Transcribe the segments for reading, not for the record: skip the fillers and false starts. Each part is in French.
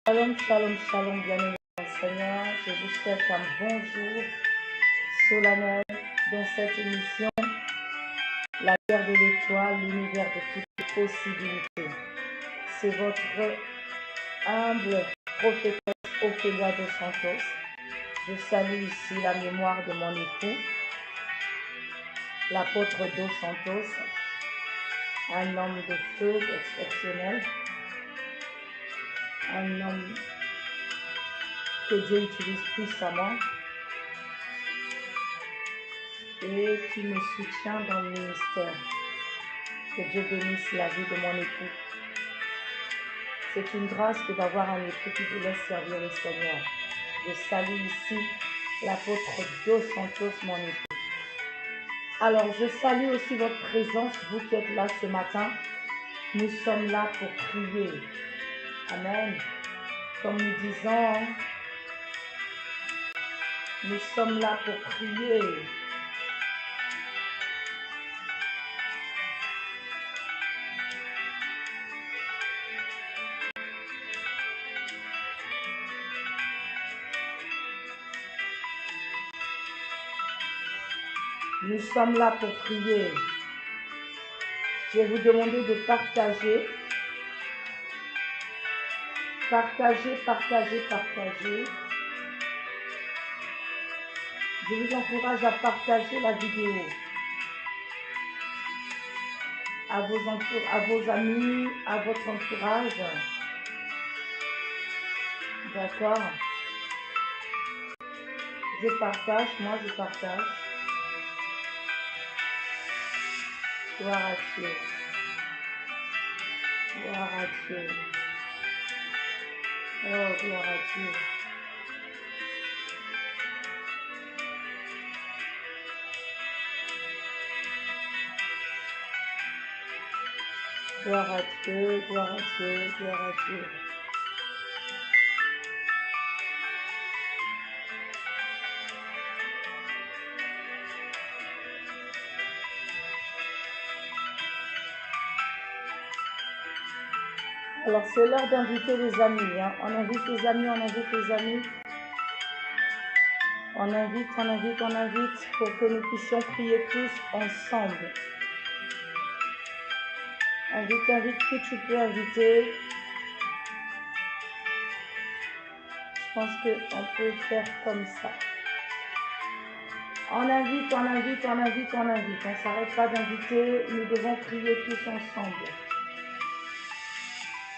Shalom, shalom, shalom, bien-aimés dans le Seigneur. Je vous souhaite un bonjour solennel dans cette émission, la terre de l'étoile, l'univers de toutes les possibilités. C'est votre humble prophétesse Ophélia dos Santos. Je salue ici la mémoire de mon époux, l'apôtre dos Santos, un homme de feu exceptionnel, un homme que Dieu utilise puissamment et qui me soutient dans le ministère. Que Dieu bénisse la vie de mon époux. C'est une grâce que d'avoir un époux qui vous laisse servir le Seigneur. Je salue ici l'apôtre dos Santos, mon époux. Alors, je salue aussi votre présence, vous qui êtes là ce matin. Nous sommes là pour prier. Amen. Comme nous disons, nous sommes là pour prier. Nous sommes là pour prier. Je vais vous demander de partager. Partagez. Je vous encourage à partager la vidéo à vos amis, à votre entourage. D'accord? Je partage, moi je partage. Gloire à Dieu. Gloire à Dieu. Oh, gloire à Dieu. Gloire à Dieu, gloire à Dieu, gloire à Dieu. Alors c'est l'heure d'inviter les amis. Hein. On invite les amis, on invite les amis. On invite pour que nous puissions prier tous ensemble. Invite qui tu peux inviter. Je pense qu'on peut faire comme ça. On invite. On ne s'arrête pas d'inviter. Nous devons prier tous ensemble.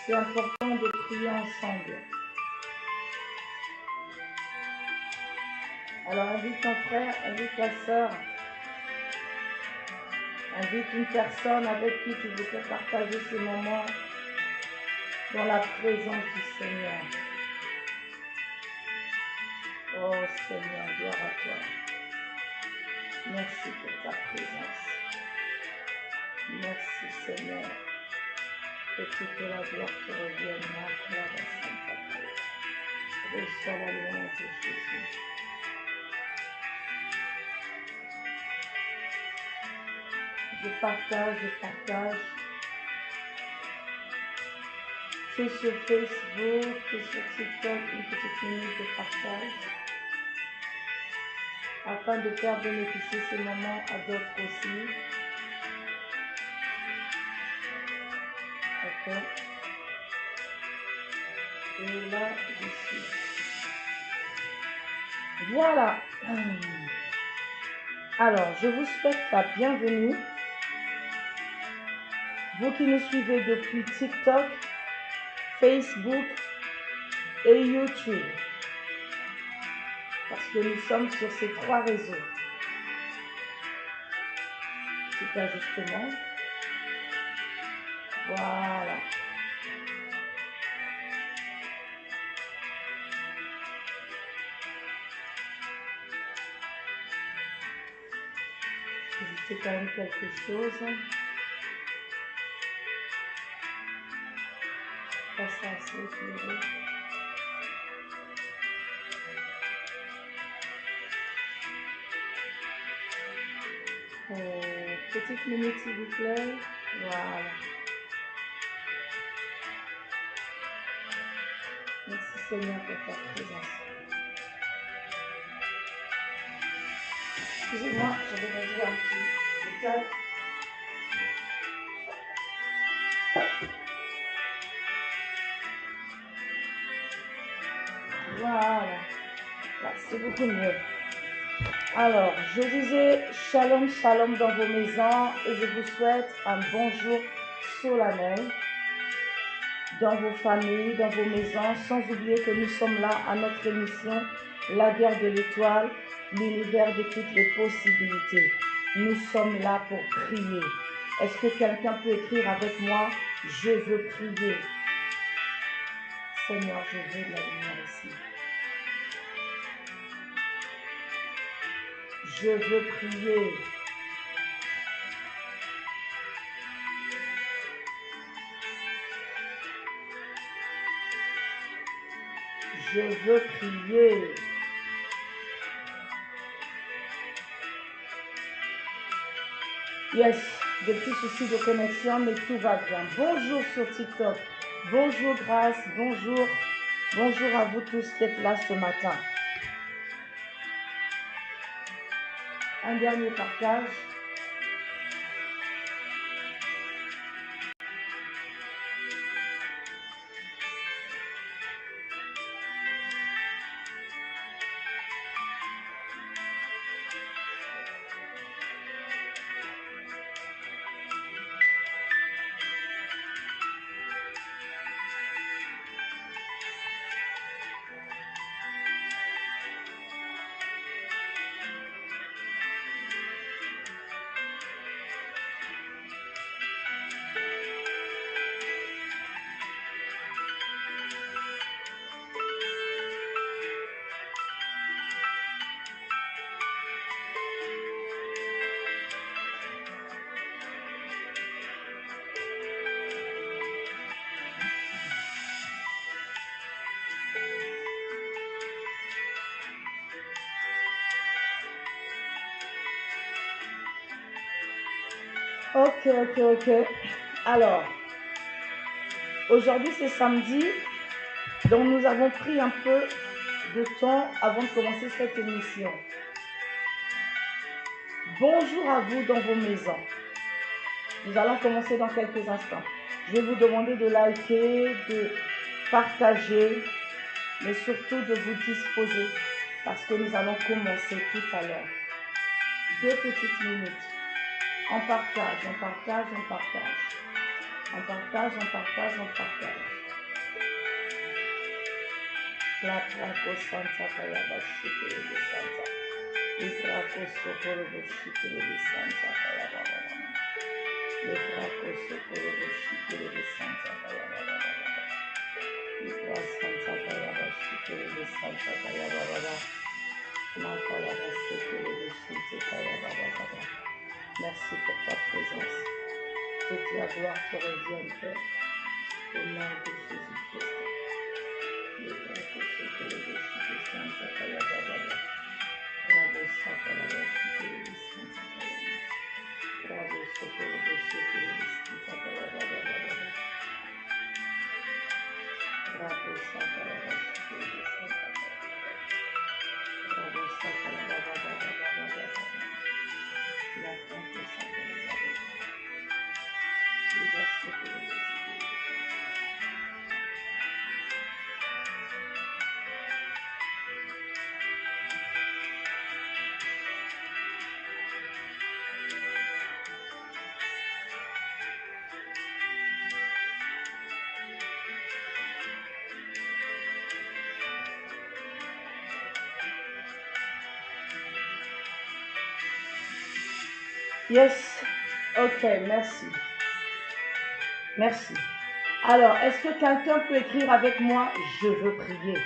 C'est important de prier ensemble. Alors invite ton frère, invite ta soeur. Invite une personne avec qui tu veux partager ces moments dans la présence du Seigneur. Oh Seigneur, gloire à toi. Merci pour ta présence. Merci Seigneur. Que toute la gloire te revienne. Reçois la louange de Jésus. Je partage. C'est sur Facebook, c'est sur TikTok, une petite minute de partage. Afin de faire bénéficier ces moments à d'autres aussi. Ok. Et là, ici. Voilà. Alors, je vous souhaite la bienvenue. Vous qui nous suivez depuis TikTok, Facebook et YouTube. Parce que nous sommes sur ces 3 réseaux. Petit ajustement. Voilà. C'est quand même quelque chose. Pas ça assez éclairé. Petite minute s'il vous plaît. Voilà. Merci Seigneur pour ta présence. Excusez-moi, j'avais perdu un petit détail. Voilà. Là, c'est beaucoup mieux. Alors, je disais shalom, shalom dans vos maisons et je vous souhaite un bonjour solennel dans vos familles, dans vos maisons, sans oublier que nous sommes là à notre émission, La guerre de l'étoile, l'univers de toutes les possibilités. Nous sommes là pour prier. Est-ce que quelqu'un peut écrire avec moi? Je veux prier. Seigneur, je veux de la lumière ici. Je veux prier. Je veux prier. Yes, des petits soucis de connexion, mais tout va bien. Bonjour sur TikTok. Bonjour Grâce. Bonjour. Bonjour à vous tous qui êtes là ce matin. Un dernier partage. Ok. Alors, aujourd'hui c'est samedi, donc nous avons pris un peu de temps avant de commencer cette émission. Bonjour à vous dans vos maisons. Nous allons commencer dans quelques instants. Je vais vous demander de liker, de partager, mais surtout de vous disposer parce que nous allons commencer tout à l'heure. 2 petites minutes. On partage. La praco santa kayaba shikere de santa. Le praco sokoro de shikere de santa kayaba baba. Le praco sokoro de shikere de santa kayaba baba. Le praco santa kayaba shikere de santa kayaba baba. Ma kayaba shikere de shinte kayaba baba. Merci pour ta présence. Toute la gloire te revienne, Père. Au nom de Jésus-Christ. Le praco sokoro de shikere de santa kayaba baba. Bravo, Sakalaba, Shikiri, Santa Kalaba. Bravo, Sokolobo, Shikiri, Santa Kalaba. Bravo, Sakalaba, Shikiri, Santa Kalaba. Bravo, Sakalaba. La Franco Sakalaba. Liba Sokolobo, Shikiri. Yes, ok, merci. Merci. Alors, est-ce que quelqu'un peut écrire avec moi? Je veux prier.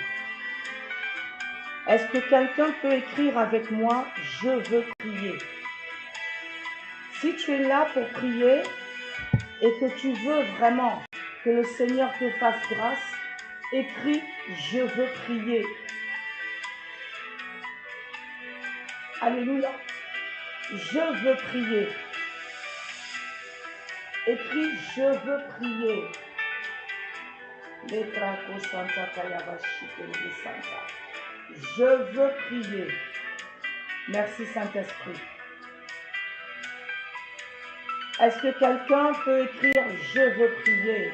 Est-ce que quelqu'un peut écrire avec moi? Je veux prier. Si tu es là pour prier et que tu veux vraiment que le Seigneur te fasse grâce, écris « Je veux prier ». Alléluia. Je veux prier. Écris « Je veux prier ». Leprako Santa Kayabashi Kelebe Santa. Je veux prier. Merci Saint-Esprit. Est-ce que quelqu'un peut écrire « Je veux prier » ?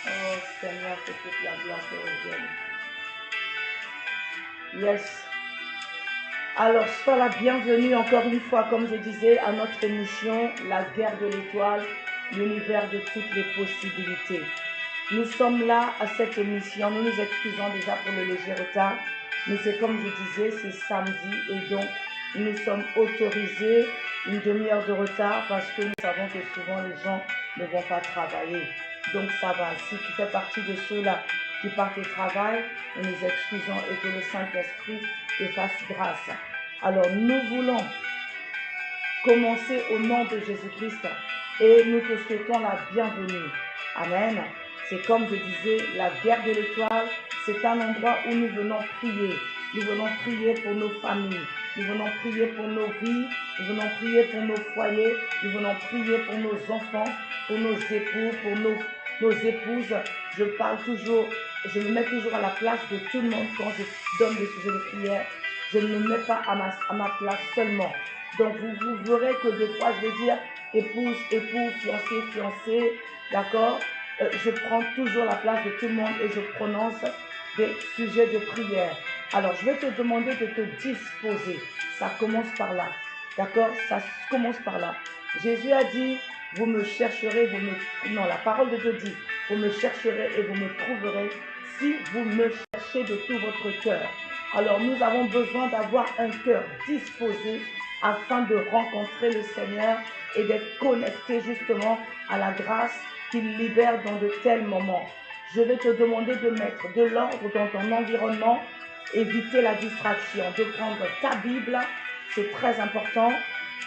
Oh Seigneur, que toute la gloire te revienne. Yes. Alors, sois la bienvenue encore une fois, comme je disais, à notre émission « La guerre de l'étoile », l'univers de toutes les possibilités. Nous sommes là à cette émission, nous nous excusons déjà pour le léger retard, mais c'est comme je disais, c'est samedi et donc nous sommes autorisés une demi-heure de retard parce que nous savons que souvent les gens ne vont pas travailler. Donc ça va, si tu fais partie de ceux-là qui partent au travail, nous nous excusons et que le Saint-Esprit te fasse grâce. Alors nous voulons commencer au nom de Jésus-Christ et nous te souhaitons la bienvenue. Amen. C'est comme je disais, la guerre de l'étoile, c'est un endroit où nous venons prier. Nous venons prier pour nos familles. Nous venons prier pour nos vies. Nous venons prier pour nos foyers. Nous venons prier pour nos enfants, pour nos époux, pour nos épouses. Je parle toujours, je me mets toujours à la place de tout le monde quand je donne des sujets de prière. Je ne me mets pas à ma place seulement. Donc vous verrez que des fois je vais dire épouse, époux, fiancé, fiancé, d'accord? Je prends toujours la place de tout le monde et je prononce des sujets de prière. Alors, je vais te demander de te disposer. Ça commence par là. D'accord? Ça commence par là. Jésus a dit, vous me chercherez, non, la parole de Dieu dit, vous me chercherez et vous me trouverez si vous me cherchez de tout votre cœur. Alors, nous avons besoin d'avoir un cœur disposé afin de rencontrer le Seigneur et d'être connecté justement à la grâce qu'il libère dans de tels moments. Je vais te demander de mettre de l'ordre dans ton environnement, éviter la distraction, de prendre ta Bible, c'est très important.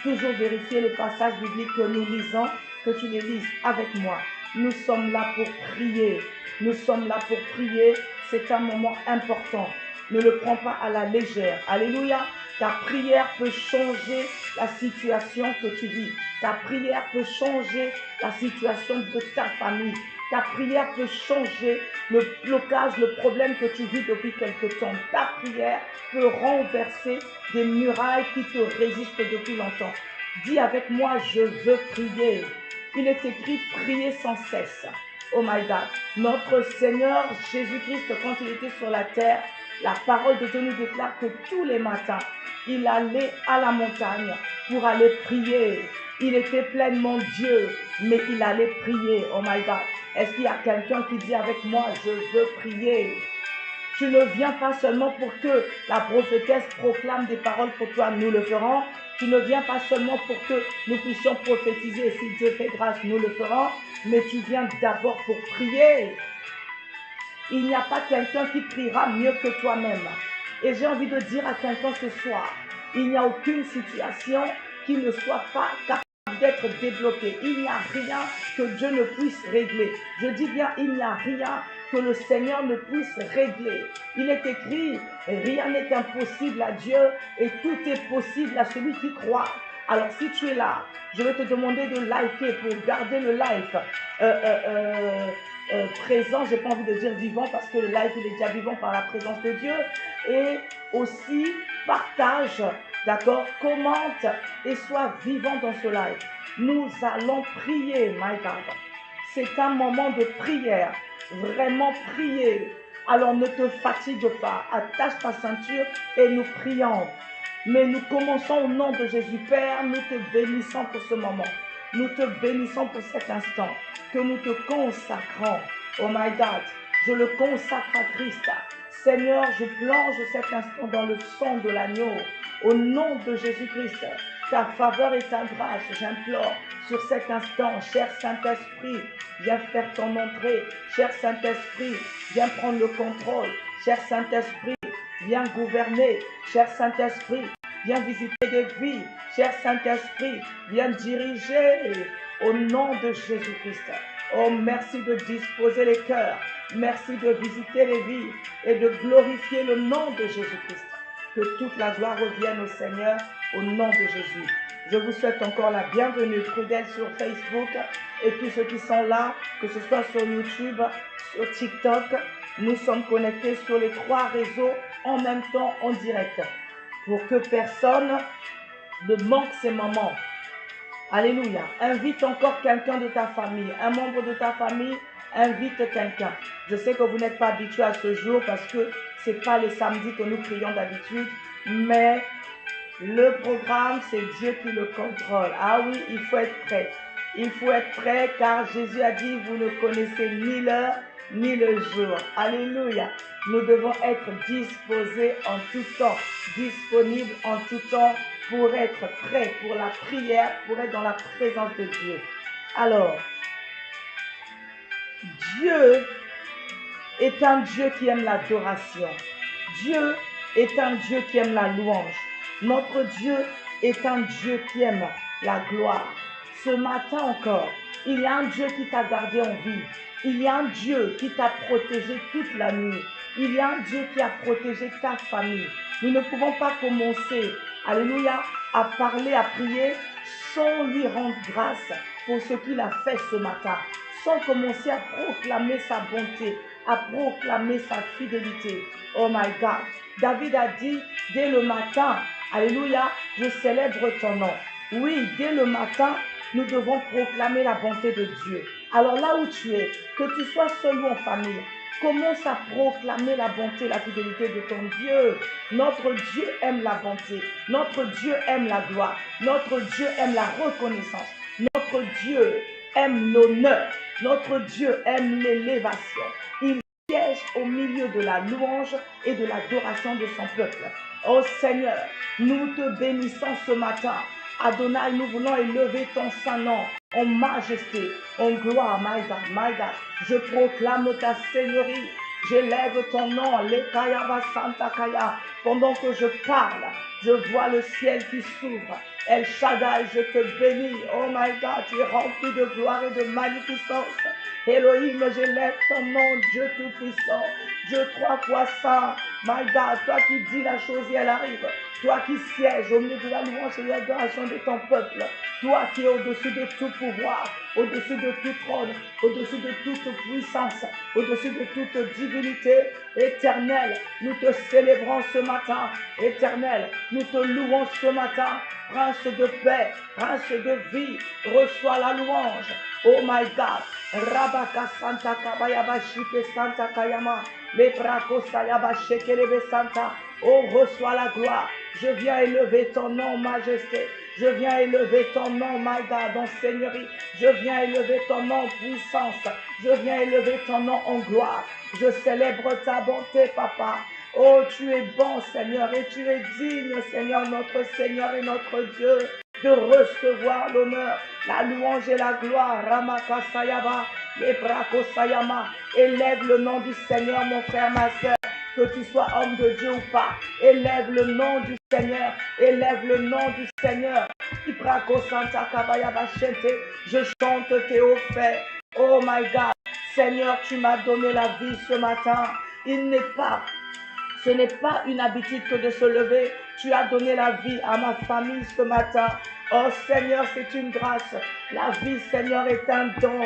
Toujours vérifier les passages bibliques que nous lisons, que tu les lises avec moi. Nous sommes là pour prier. Nous sommes là pour prier. C'est un moment important. Ne le prends pas à la légère. Alléluia. Ta prière peut changer la situation que tu vis. Ta prière peut changer la situation de ta famille. Ta prière peut changer le blocage, le problème que tu vis depuis quelque temps. Ta prière peut renverser des murailles qui te résistent depuis longtemps. Dis avec moi, je veux prier. Il est écrit, prier sans cesse. Oh my God. Notre Seigneur Jésus-Christ, quand il était sur la terre, la parole de Dieu nous déclare que tous les matins, il allait à la montagne pour aller prier. Il était pleinement Dieu, mais il allait prier. Oh my God. Est-ce qu'il y a quelqu'un qui dit avec moi, je veux prier? Tu ne viens pas seulement pour que la prophétesse proclame des paroles pour toi, nous le ferons. Tu ne viens pas seulement pour que nous puissions prophétiser. Si Dieu fait grâce, nous le ferons. Mais tu viens d'abord pour prier. Il n'y a pas quelqu'un qui priera mieux que toi-même. Et j'ai envie de dire à quelqu'un ce soir, il n'y a aucune situation qui ne soit pas capable d'être débloquée. Il n'y a rien que Dieu ne puisse régler. Je dis bien, il n'y a rien que le Seigneur ne puisse régler. Il est écrit, rien n'est impossible à Dieu et tout est possible à celui qui croit. Alors si tu es là, je vais te demander de liker pour garder le live présent. Je n'ai pas envie de dire vivant parce que le live il est déjà vivant par la présence de Dieu. Et aussi partage, d'accord, commente et sois vivant dans ce live. Nous allons prier, my God. C'est un moment de prière, vraiment prier. Alors ne te fatigue pas, attache ta ceinture et nous prions. Mais nous commençons au nom de Jésus. Père, nous te bénissons pour ce moment. Nous te bénissons pour cet instant que nous te consacrons. Oh my God, je le consacre à Christ. Seigneur, je plonge cet instant dans le sang de l'agneau. Au nom de Jésus-Christ, ta faveur et ta grâce, j'implore sur cet instant, cher Saint-Esprit, viens faire ton entrée. Cher Saint-Esprit, viens prendre le contrôle. Cher Saint-Esprit, viens gouverner. Cher Saint-Esprit, viens visiter des vies. Cher Saint-Esprit, viens diriger au nom de Jésus-Christ. Oh, merci de disposer les cœurs. Merci de visiter les vies et de glorifier le nom de Jésus-Christ. Que toute la gloire revienne au Seigneur au nom de Jésus. Je vous souhaite encore la bienvenue, fidèles sur Facebook et tous ceux qui sont là, que ce soit sur YouTube, sur TikTok. Nous sommes connectés sur les 3 réseaux en même temps en direct pour que personne ne manque ces moments. Alléluia. Invite encore quelqu'un de ta famille, un membre de ta famille, invite quelqu'un. Je sais que vous n'êtes pas habitué à ce jour parce que ce n'est pas les samedis que nous prions d'habitude, mais le programme, c'est Dieu qui le contrôle. Ah oui, il faut être prêt. Il faut être prêt car Jésus a dit, vous ne connaissez ni l'heure ni le jour. Alléluia. Nous devons être disposés en tout temps, disponibles en tout temps pour être prêts pour la prière, pour être dans la présence de Dieu. Alors, Dieu est un Dieu qui aime l'adoration. Dieu est un Dieu qui aime la louange. Notre Dieu est un Dieu qui aime la gloire. Ce matin encore, il y a un Dieu qui t'a gardé en vie. Il y a un Dieu qui t'a protégé toute la nuit. Il y a un Dieu qui a protégé ta famille. Nous ne pouvons pas commencer, alléluia, à parler, à prier sans lui rendre grâce pour ce qu'il a fait ce matin, sans commencer à proclamer sa bonté, à proclamer sa fidélité. Oh my God. David a dit, dès le matin, alléluia, je célèbre ton nom. Oui, dès le matin, nous devons proclamer la bonté de Dieu. Alors là où tu es, que tu sois seul ou en famille, commence à proclamer la bonté, la fidélité de ton Dieu. Notre Dieu aime la bonté. Notre Dieu aime la gloire. Notre Dieu aime la reconnaissance. Notre Dieu aime l'honneur. Notre Dieu aime l'élévation. Il siège au milieu de la louange et de l'adoration de son peuple. Oh Seigneur, nous te bénissons ce matin. Adonai, nous voulons élever ton saint nom en majesté, en gloire, my God, my God. Je proclame ta seigneurie. J'élève ton nom, Lekayaba Santa Kaya. Pendant que je parle, je vois le ciel qui s'ouvre. El Shaddai, je te bénis. Oh my God, tu es rempli de gloire et de magnificence. Elohim, j'élève ton nom, Dieu Tout-Puissant, Dieu 3 fois saint. My God, toi qui dis la chose et elle arrive. Toi qui sièges au milieu de la louange et de l'adoration de ton peuple. Toi qui es au-dessus de tout pouvoir, au-dessus de tout trône, au-dessus de toute puissance, au-dessus de toute divinité éternelle. Nous te célébrons ce matin, éternel. Nous te louons ce matin, prince de paix, prince de vie. Reçois la louange. Oh my God. Rabaka Santa Kabayaba Shike Santa Kayama. Lebrako Sayaba Shekelebe Santa. Oh, reçois la gloire. Je viens élever ton nom, majesté. Je viens élever ton nom, my God, en seigneurie. Je viens élever ton nom, puissance. Je viens élever ton nom en gloire. Je célèbre ta bonté, papa. Oh, tu es bon, Seigneur, et tu es digne, Seigneur, notre Seigneur et notre Dieu, de recevoir l'honneur, la louange et la gloire. Ramaka Sayaba, Lebrako Sayama. Élève le nom du Seigneur, mon frère, ma soeur. Que tu sois homme de Dieu ou pas, élève le nom du Seigneur, élève le nom du Seigneur. Je chante tes hauts faits. Oh my God, Seigneur, tu m'as donné la vie ce matin. Ce n'est pas une habitude que de se lever. Tu as donné la vie à ma famille ce matin. Oh Seigneur, c'est une grâce. La vie, Seigneur, est un don.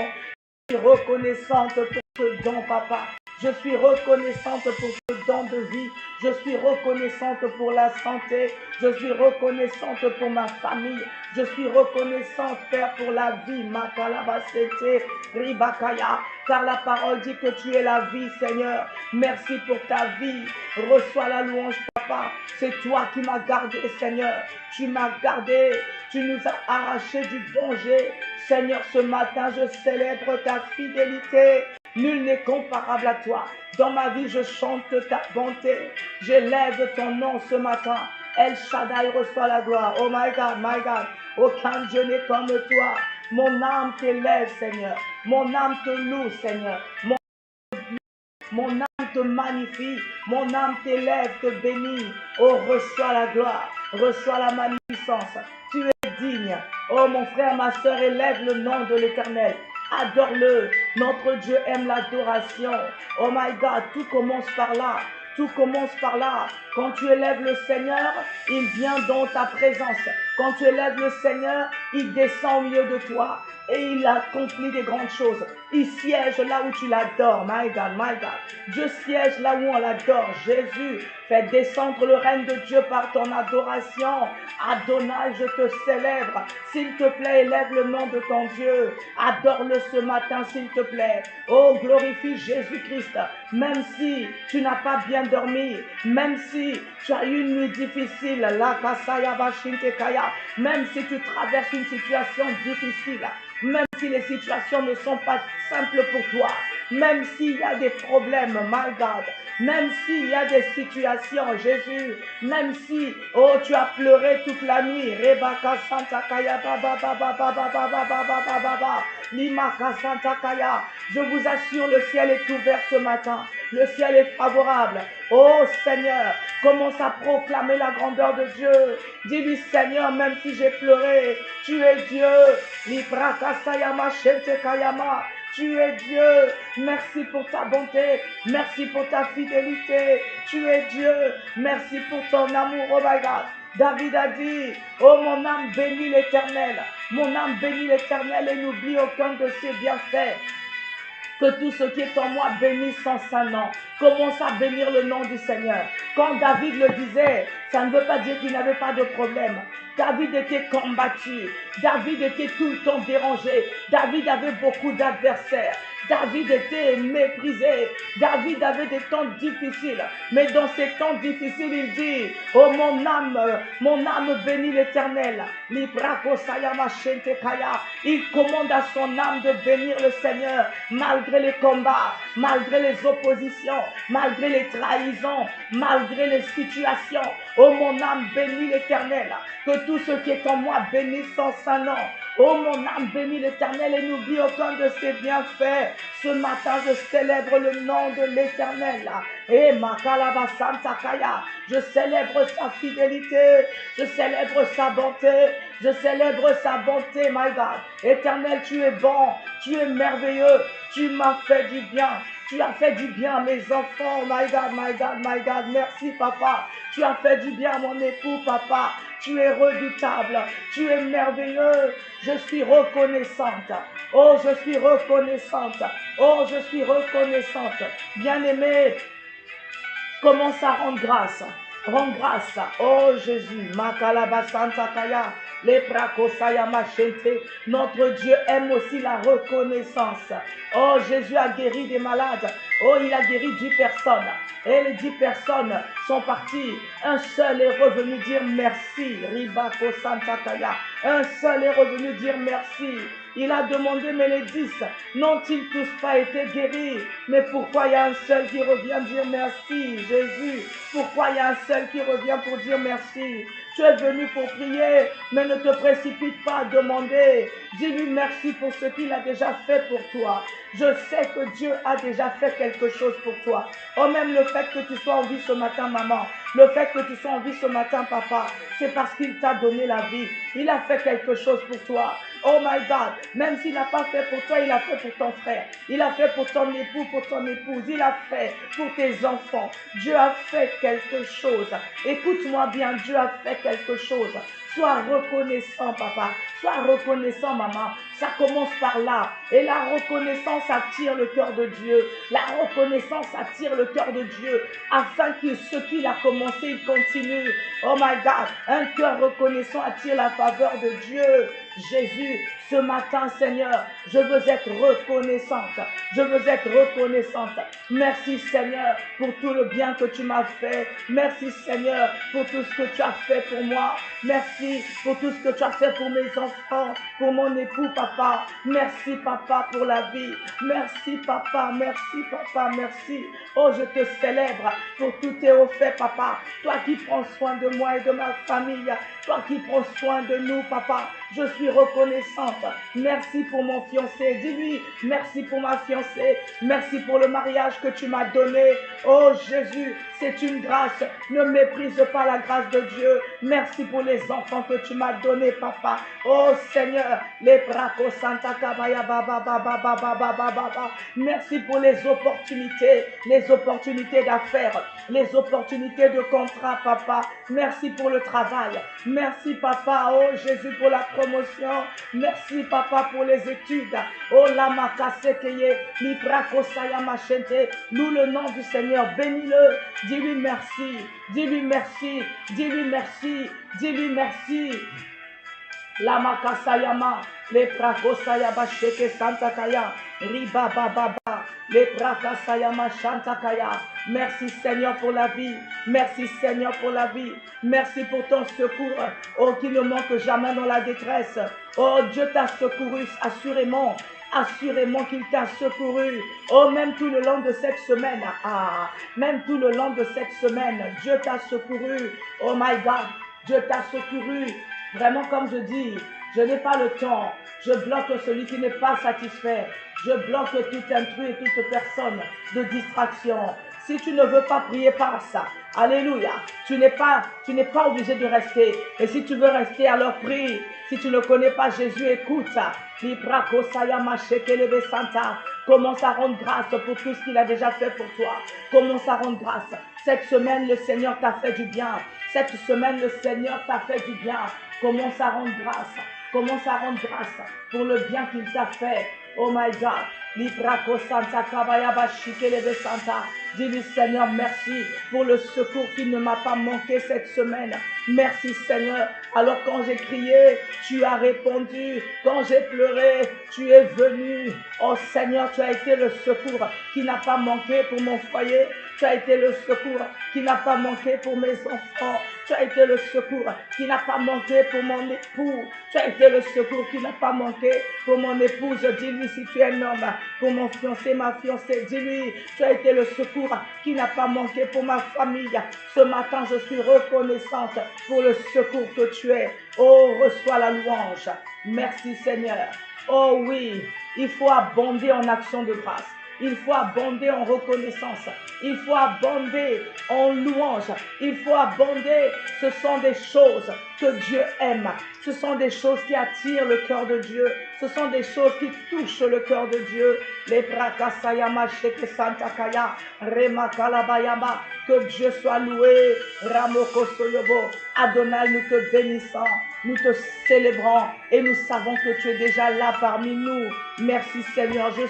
Je suis reconnaissante pour ce don, papa. Je suis reconnaissante pour ce don de vie. Je suis reconnaissante pour la santé. Je suis reconnaissante pour ma famille. Je suis reconnaissante, Père, pour la vie. Makalabasete, Ribakaya. Car la parole dit que tu es la vie, Seigneur. Merci pour ta vie. Reçois la louange, papa. C'est toi qui m'as gardé, Seigneur. Tu m'as gardé. Tu nous as arrachés du danger. Seigneur, ce matin, je célèbre ta fidélité. Nul n'est comparable à toi. Dans ma vie, je chante ta bonté. J'élève ton nom ce matin. El Shaddai reçoit la gloire. Oh my God, my God. Aucun Dieu n'est comme toi. Mon âme t'élève, Seigneur. Mon âme te loue, Seigneur. Mon âme te magnifie. Mon âme t'élève, te bénit. Oh, reçois la gloire. Reçois la magnificence. Tu es digne. Oh, mon frère, ma soeur, élève le nom de l'Éternel. Adore-le. Notre Dieu aime l'adoration. Oh my God, tout commence par là. Tout commence par là. Quand tu élèves le Seigneur, il vient dans ta présence. Quand tu élèves le Seigneur, il descend au milieu de toi et il accomplit des grandes choses. Il siège là où tu l'adores. My God, my God. Dieu siège là où on l'adore. Jésus fait descendre le règne de Dieu par ton adoration. Adonai, je te célèbre. S'il te plaît, élève le nom de ton Dieu. Adore-le ce matin, s'il te plaît. Oh, glorifie Jésus-Christ. Même si tu n'as pas bien dormi, même si tu as eu une nuit difficile, même si tu traverses une situation difficile, même si les situations ne sont pas simples pour toi, même s'il y a des problèmes, my God, même s'il y a des situations, Jésus, même si, oh, tu as pleuré toute la nuit, Rebaka Santa Kaya, Limaka Santa Kaya, je vous assure, le ciel est ouvert ce matin, le ciel est favorable. Oh Seigneur, commence à proclamer la grandeur de Dieu. Dis-lui, Seigneur, même si j'ai pleuré, tu es Dieu. Libraka Sayama Shente Kayama. Tu es Dieu. Merci pour ta bonté. Merci pour ta fidélité. Tu es Dieu. Merci pour ton amour. Oh my God. David a dit, oh mon âme bénit l'Éternel. Mon âme bénit l'Éternel et n'oublie aucun de ses bienfaits. Que tout ce qui est en moi bénisse son saint nom. Commence à bénir le nom du Seigneur. Quand David le disait, ça ne veut pas dire qu'il n'avait pas de problème. David était combattu. David était tout le temps dérangé. David avait beaucoup d'adversaires. David était méprisé. David avait des temps difficiles. Mais dans ces temps difficiles, il dit, oh mon âme bénit l'Éternel. Il commande à son âme de bénir le Seigneur, malgré les combats, malgré les oppositions, malgré les trahisons, malgré les situations. Oh mon âme bénit l'Éternel. Que tout ce qui est en moi bénisse son saint nom. Oh mon âme bénit l'Éternel et n'oublie aucun de ses bienfaits. Ce matin, je célèbre le nom de l'Éternel. Et Makalaba Santa Kaya, je célèbre sa fidélité, je célèbre sa bonté, je célèbre sa bonté, my God. Éternel, tu es bon, tu es merveilleux, tu m'as fait du bien. Tu as fait du bien à mes enfants, my God, my God, my God. Merci, papa. Tu as fait du bien à mon époux, papa. Tu es redoutable, tu es merveilleux. Je suis reconnaissante. Oh, je suis reconnaissante. Oh, je suis reconnaissante. Bien-aimé, commence à rendre grâce. Rends grâce. Oh Jésus, Makalaba Santa Kaya. Notre Dieu aime aussi la reconnaissance. Oh, Jésus a guéri des malades. Oh, il a guéri 10 personnes. Et les 10 personnes sont parties. Un seul est revenu dire merci. Ribako Santa Kaya. Un seul est revenu dire merci. Il a demandé, mais les 10 n'ont-ils tous pas été guéris? Mais pourquoi il y a un seul qui revient dire merci, Jésus? Pourquoi il y a un seul qui revient pour dire merci? Tu es venu pour prier, mais ne te précipite pas à demander. Dis-lui merci pour ce qu'il a déjà fait pour toi. Je sais que Dieu a déjà fait quelque chose pour toi. Oh, même le fait que tu sois en vie ce matin, maman, le fait que tu sois en vie ce matin, papa, c'est parce qu'il t'a donné la vie. Il a fait quelque chose pour toi. Oh my God, même s'il n'a pas fait pour toi, il a fait pour ton frère. Il a fait pour ton époux, pour ton épouse. Il a fait pour tes enfants. Dieu a fait quelque chose. Écoute-moi bien, Dieu a fait quelque chose. Sois reconnaissant, papa. Sois reconnaissant, maman. Ça commence par là. Et la reconnaissance attire le cœur de Dieu. La reconnaissance attire le cœur de Dieu. Afin que ce qu'il a commencé, il continue. Oh my God. Un cœur reconnaissant attire la faveur de Dieu. Jésus, ce matin, Seigneur, je veux être reconnaissante. Je veux être reconnaissante. Merci, Seigneur, pour tout le bien que tu m'as fait. Merci, Seigneur, pour tout ce que tu as fait pour moi. Merci pour tout ce que tu as fait pour mes enfants, pour mon époux, papa. Merci, papa, pour la vie. Merci, papa. Merci, papa. Merci. Oh, je te célèbre pour tous tes hauts faits, papa. Toi qui prends soin de moi et de ma famille. Toi qui prends soin de nous, papa. Je suis suis reconnaissante. Merci pour mon fiancé. Dis-lui, merci pour ma fiancée. Merci pour le mariage que tu m'as donné. Oh Jésus, c'est une grâce. Ne méprise pas la grâce de Dieu. Merci pour les enfants que tu m'as donnés, papa. Oh Seigneur, les braco Santa Kabaya Baba Baba Baba Baba Baba. Merci pour les opportunités d'affaires, les opportunités de contrat, papa. Merci pour le travail. Merci, papa. Oh Jésus, pour la promotion. Merci, papa, pour les études. Oh Lama Kasekeye, Librako Sayama Shente. Loue le nom du Seigneur. Bénis-le. Dis-lui merci. Dis-lui merci. Dis-lui merci. Dis-lui merci. Lama Kasayama, les Prakosayaba Sheke Santa Kaya, Riba Baba, les Prakasayama Shanta Kaya. Merci Seigneur pour la vie. Merci Seigneur pour la vie. Merci pour ton secours. Oh, qui ne manque jamais dans la détresse. Oh, Dieu t'a secouru assurément. Assurément qu'il t'a secouru. Oh, même tout le long de cette semaine. Ah, même tout le long de cette semaine, Dieu t'a secouru. Oh my God, Dieu t'a secouru. Vraiment, comme je dis, je n'ai pas le temps. Je bloque celui qui n'est pas satisfait. Je bloque tout intrus et toute personne de distraction. Si tu ne veux pas prier par ça, alléluia, tu n'es pas obligé de rester. Et si tu veux rester, alors prie. Si tu ne connais pas Jésus, écoute. Commence à rendre grâce pour tout ce qu'il a déjà fait pour toi. Commence à rendre grâce. Cette semaine, le Seigneur t'a fait du bien. Cette semaine, le Seigneur t'a fait du bien. Commence à rendre grâce. Commence à rendre grâce pour le bien qu'il t'a fait. Oh my God. Librako Santa Kabayaba Shikelebe Santa. Dis-lui Seigneur, merci pour le secours qui ne m'a pas manqué cette semaine. Merci Seigneur. Alors quand j'ai crié, tu as répondu. Quand j'ai pleuré, tu es venu. Oh Seigneur, tu as été le secours qui n'a pas manqué pour mon foyer. Tu as été le secours qui n'a pas manqué pour mes enfants. Tu as été le secours qui n'a pas manqué pour mon époux. Tu as été le secours qui n'a pas manqué pour mon épouse. Dis-lui si tu es un homme, pour mon fiancé, ma fiancée. Dis-lui, tu as été le secours qui n'a pas manqué pour ma famille. Ce matin, je suis reconnaissante pour le secours que tu es. Oh, reçois la louange. Merci Seigneur. Oh oui, il faut abonder en action de grâce. Il faut abonder en reconnaissance. Il faut abonder en louange. Il faut abonder. Ce sont des choses que Dieu aime. Ce sont des choses qui attirent le cœur de Dieu. Ce sont des choses qui touchent le cœur de Dieu. Les Prakasayama Sheke Santa Kaya, Remakalabayama. Que Dieu soit loué. Ramoko Soyobo. Adonai, nous te bénissons. Nous te célébrons et nous savons que tu es déjà là parmi nous. Merci Seigneur. Je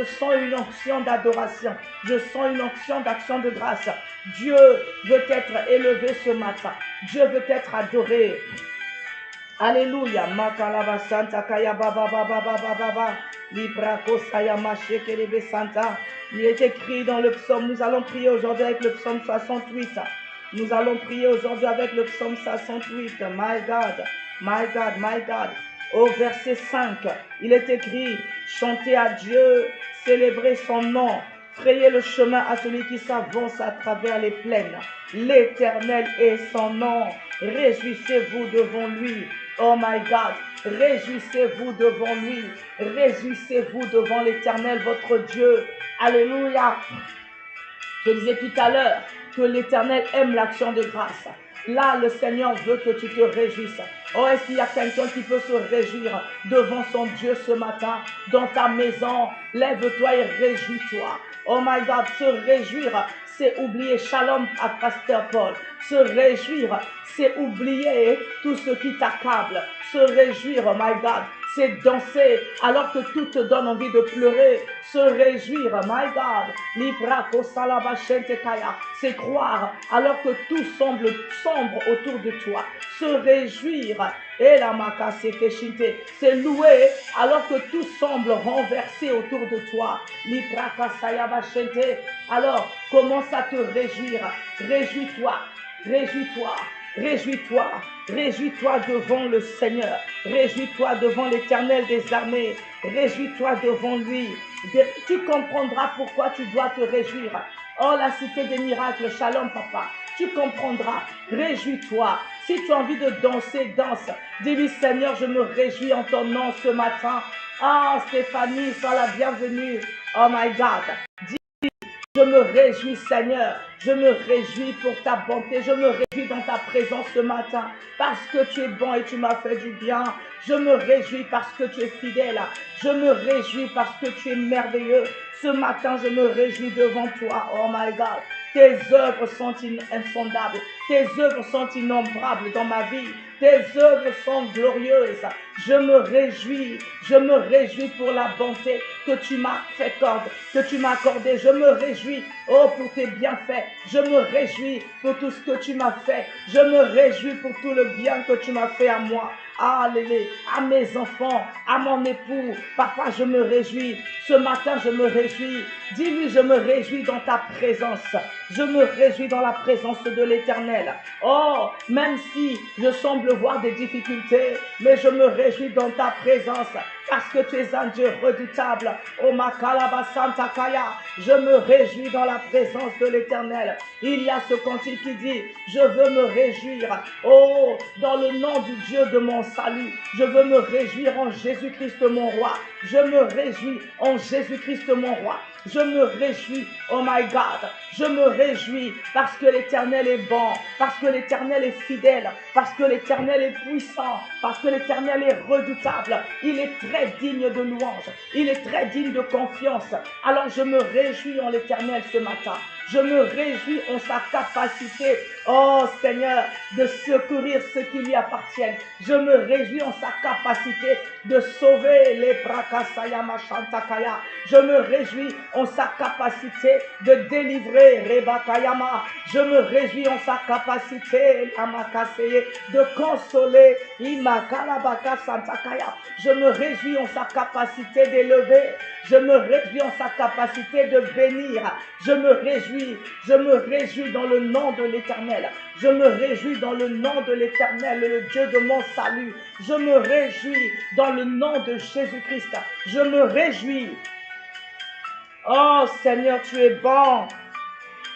sens une onction d'adoration. Je sens une onction d'action de grâce. Dieu veut être élevé ce matin. Dieu veut être adoré. Alléluia. Makalaba Santa Kaya Baba Baba Baba Baba. Librako Sayama Shekelebe Santa. Il est écrit dans le psaume. Nous allons prier aujourd'hui avec le psaume 68. Nous allons prier aujourd'hui avec le psaume 68. My God, my God, my God. Au verset 5, il est écrit, chantez à Dieu, célébrez son nom, frayez le chemin à celui qui s'avance à travers les plaines. L'Éternel est son nom, réjouissez-vous devant lui. Oh my God, réjouissez-vous devant lui, réjouissez-vous devant l'Éternel, votre Dieu. Alléluia. Je disais tout à l'heure que l'Éternel aime l'action de grâce. Là, le Seigneur veut que tu te réjouisses. Oh, est-ce qu'il y a quelqu'un qui peut se réjouir devant son Dieu ce matin, dans ta maison? Lève-toi et réjouis-toi. Oh my God, se réjouir, c'est oublier Shalom à Pasteur Paul. Se réjouir, c'est oublier tout ce qui t'accable. Se réjouir, oh my God, c'est danser alors que tout te donne envie de pleurer. Se réjouir, my God, c'est croire alors que tout semble sombre autour de toi. Se réjouir, et la c'est louer alors que tout semble renversé autour de toi. Alors commence à te réjouir. Réjouis-toi, réjouis-toi. Réjouis-toi, réjouis-toi devant le Seigneur, réjouis-toi devant l'Éternel des armées, réjouis-toi devant lui. Tu comprendras pourquoi tu dois te réjouir. Oh, la cité des miracles, shalom papa, tu comprendras. Réjouis-toi, Si tu as envie de danser, danse. Dis-lui, Seigneur, je me réjouis en ton nom ce matin. Ah, Stéphanie, sois la bienvenue. Oh my God. Je me réjouis, Seigneur. Je me réjouis pour ta bonté. Je me réjouis dans ta présence ce matin. Parce que tu es bon et tu m'as fait du bien. Je me réjouis parce que tu es fidèle. Je me réjouis parce que tu es merveilleux. Ce matin, je me réjouis devant toi. Oh my God. Tes œuvres sont insondables. Tes œuvres sont innombrables dans ma vie. Tes œuvres sont glorieuses. Je me réjouis pour la bonté que tu m'as accordée. Je me réjouis, oh, pour tes bienfaits. Je me réjouis pour tout ce que tu m'as fait. Je me réjouis pour tout le bien que tu m'as fait à moi. Alléluia, à mes enfants, à mon époux. Papa, je me réjouis. Ce matin, je me réjouis. Dis-lui, je me réjouis dans ta présence. Je me réjouis dans la présence de l'Éternel. Oh, même si je semble voir des difficultés, mais je me réjouis dans ta présence. Parce que tu es un Dieu redoutable. Oh, Makalaba Santa Kaya. Je me réjouis dans la présence de l'Éternel. Il y a ce cantique qui dit, je veux me réjouir. Oh, dans le nom du Dieu de mon salut. Je veux me réjouir en Jésus-Christ mon roi. Je me réjouis en Jésus-Christ mon roi. Je me réjouis, oh my God, je me réjouis parce que l'Éternel est bon, parce que l'Éternel est fidèle, parce que l'Éternel est puissant, parce que l'Éternel est redoutable. Il est très digne de louange, il est très digne de confiance. Alors je me réjouis en l'Éternel ce matin. Je me réjouis en sa capacité, oh Seigneur, de secourir ceux qui lui appartiennent. Je me réjouis en sa capacité de sauver les Brakasaya Machantakaya. Je me réjouis en sa capacité de délivrer Rebakayama. Je me réjouis en sa capacité Amakaseye, de consoler Imakalabaka Santakaya. Je me réjouis en sa capacité d'élever. Je me réjouis en sa capacité de bénir. Je me réjouis dans le nom de l'Éternel. Je me réjouis dans le nom de l'Éternel, le Dieu de mon salut. Je me réjouis dans le nom de Jésus-Christ. Je me réjouis. Oh Seigneur, tu es bon.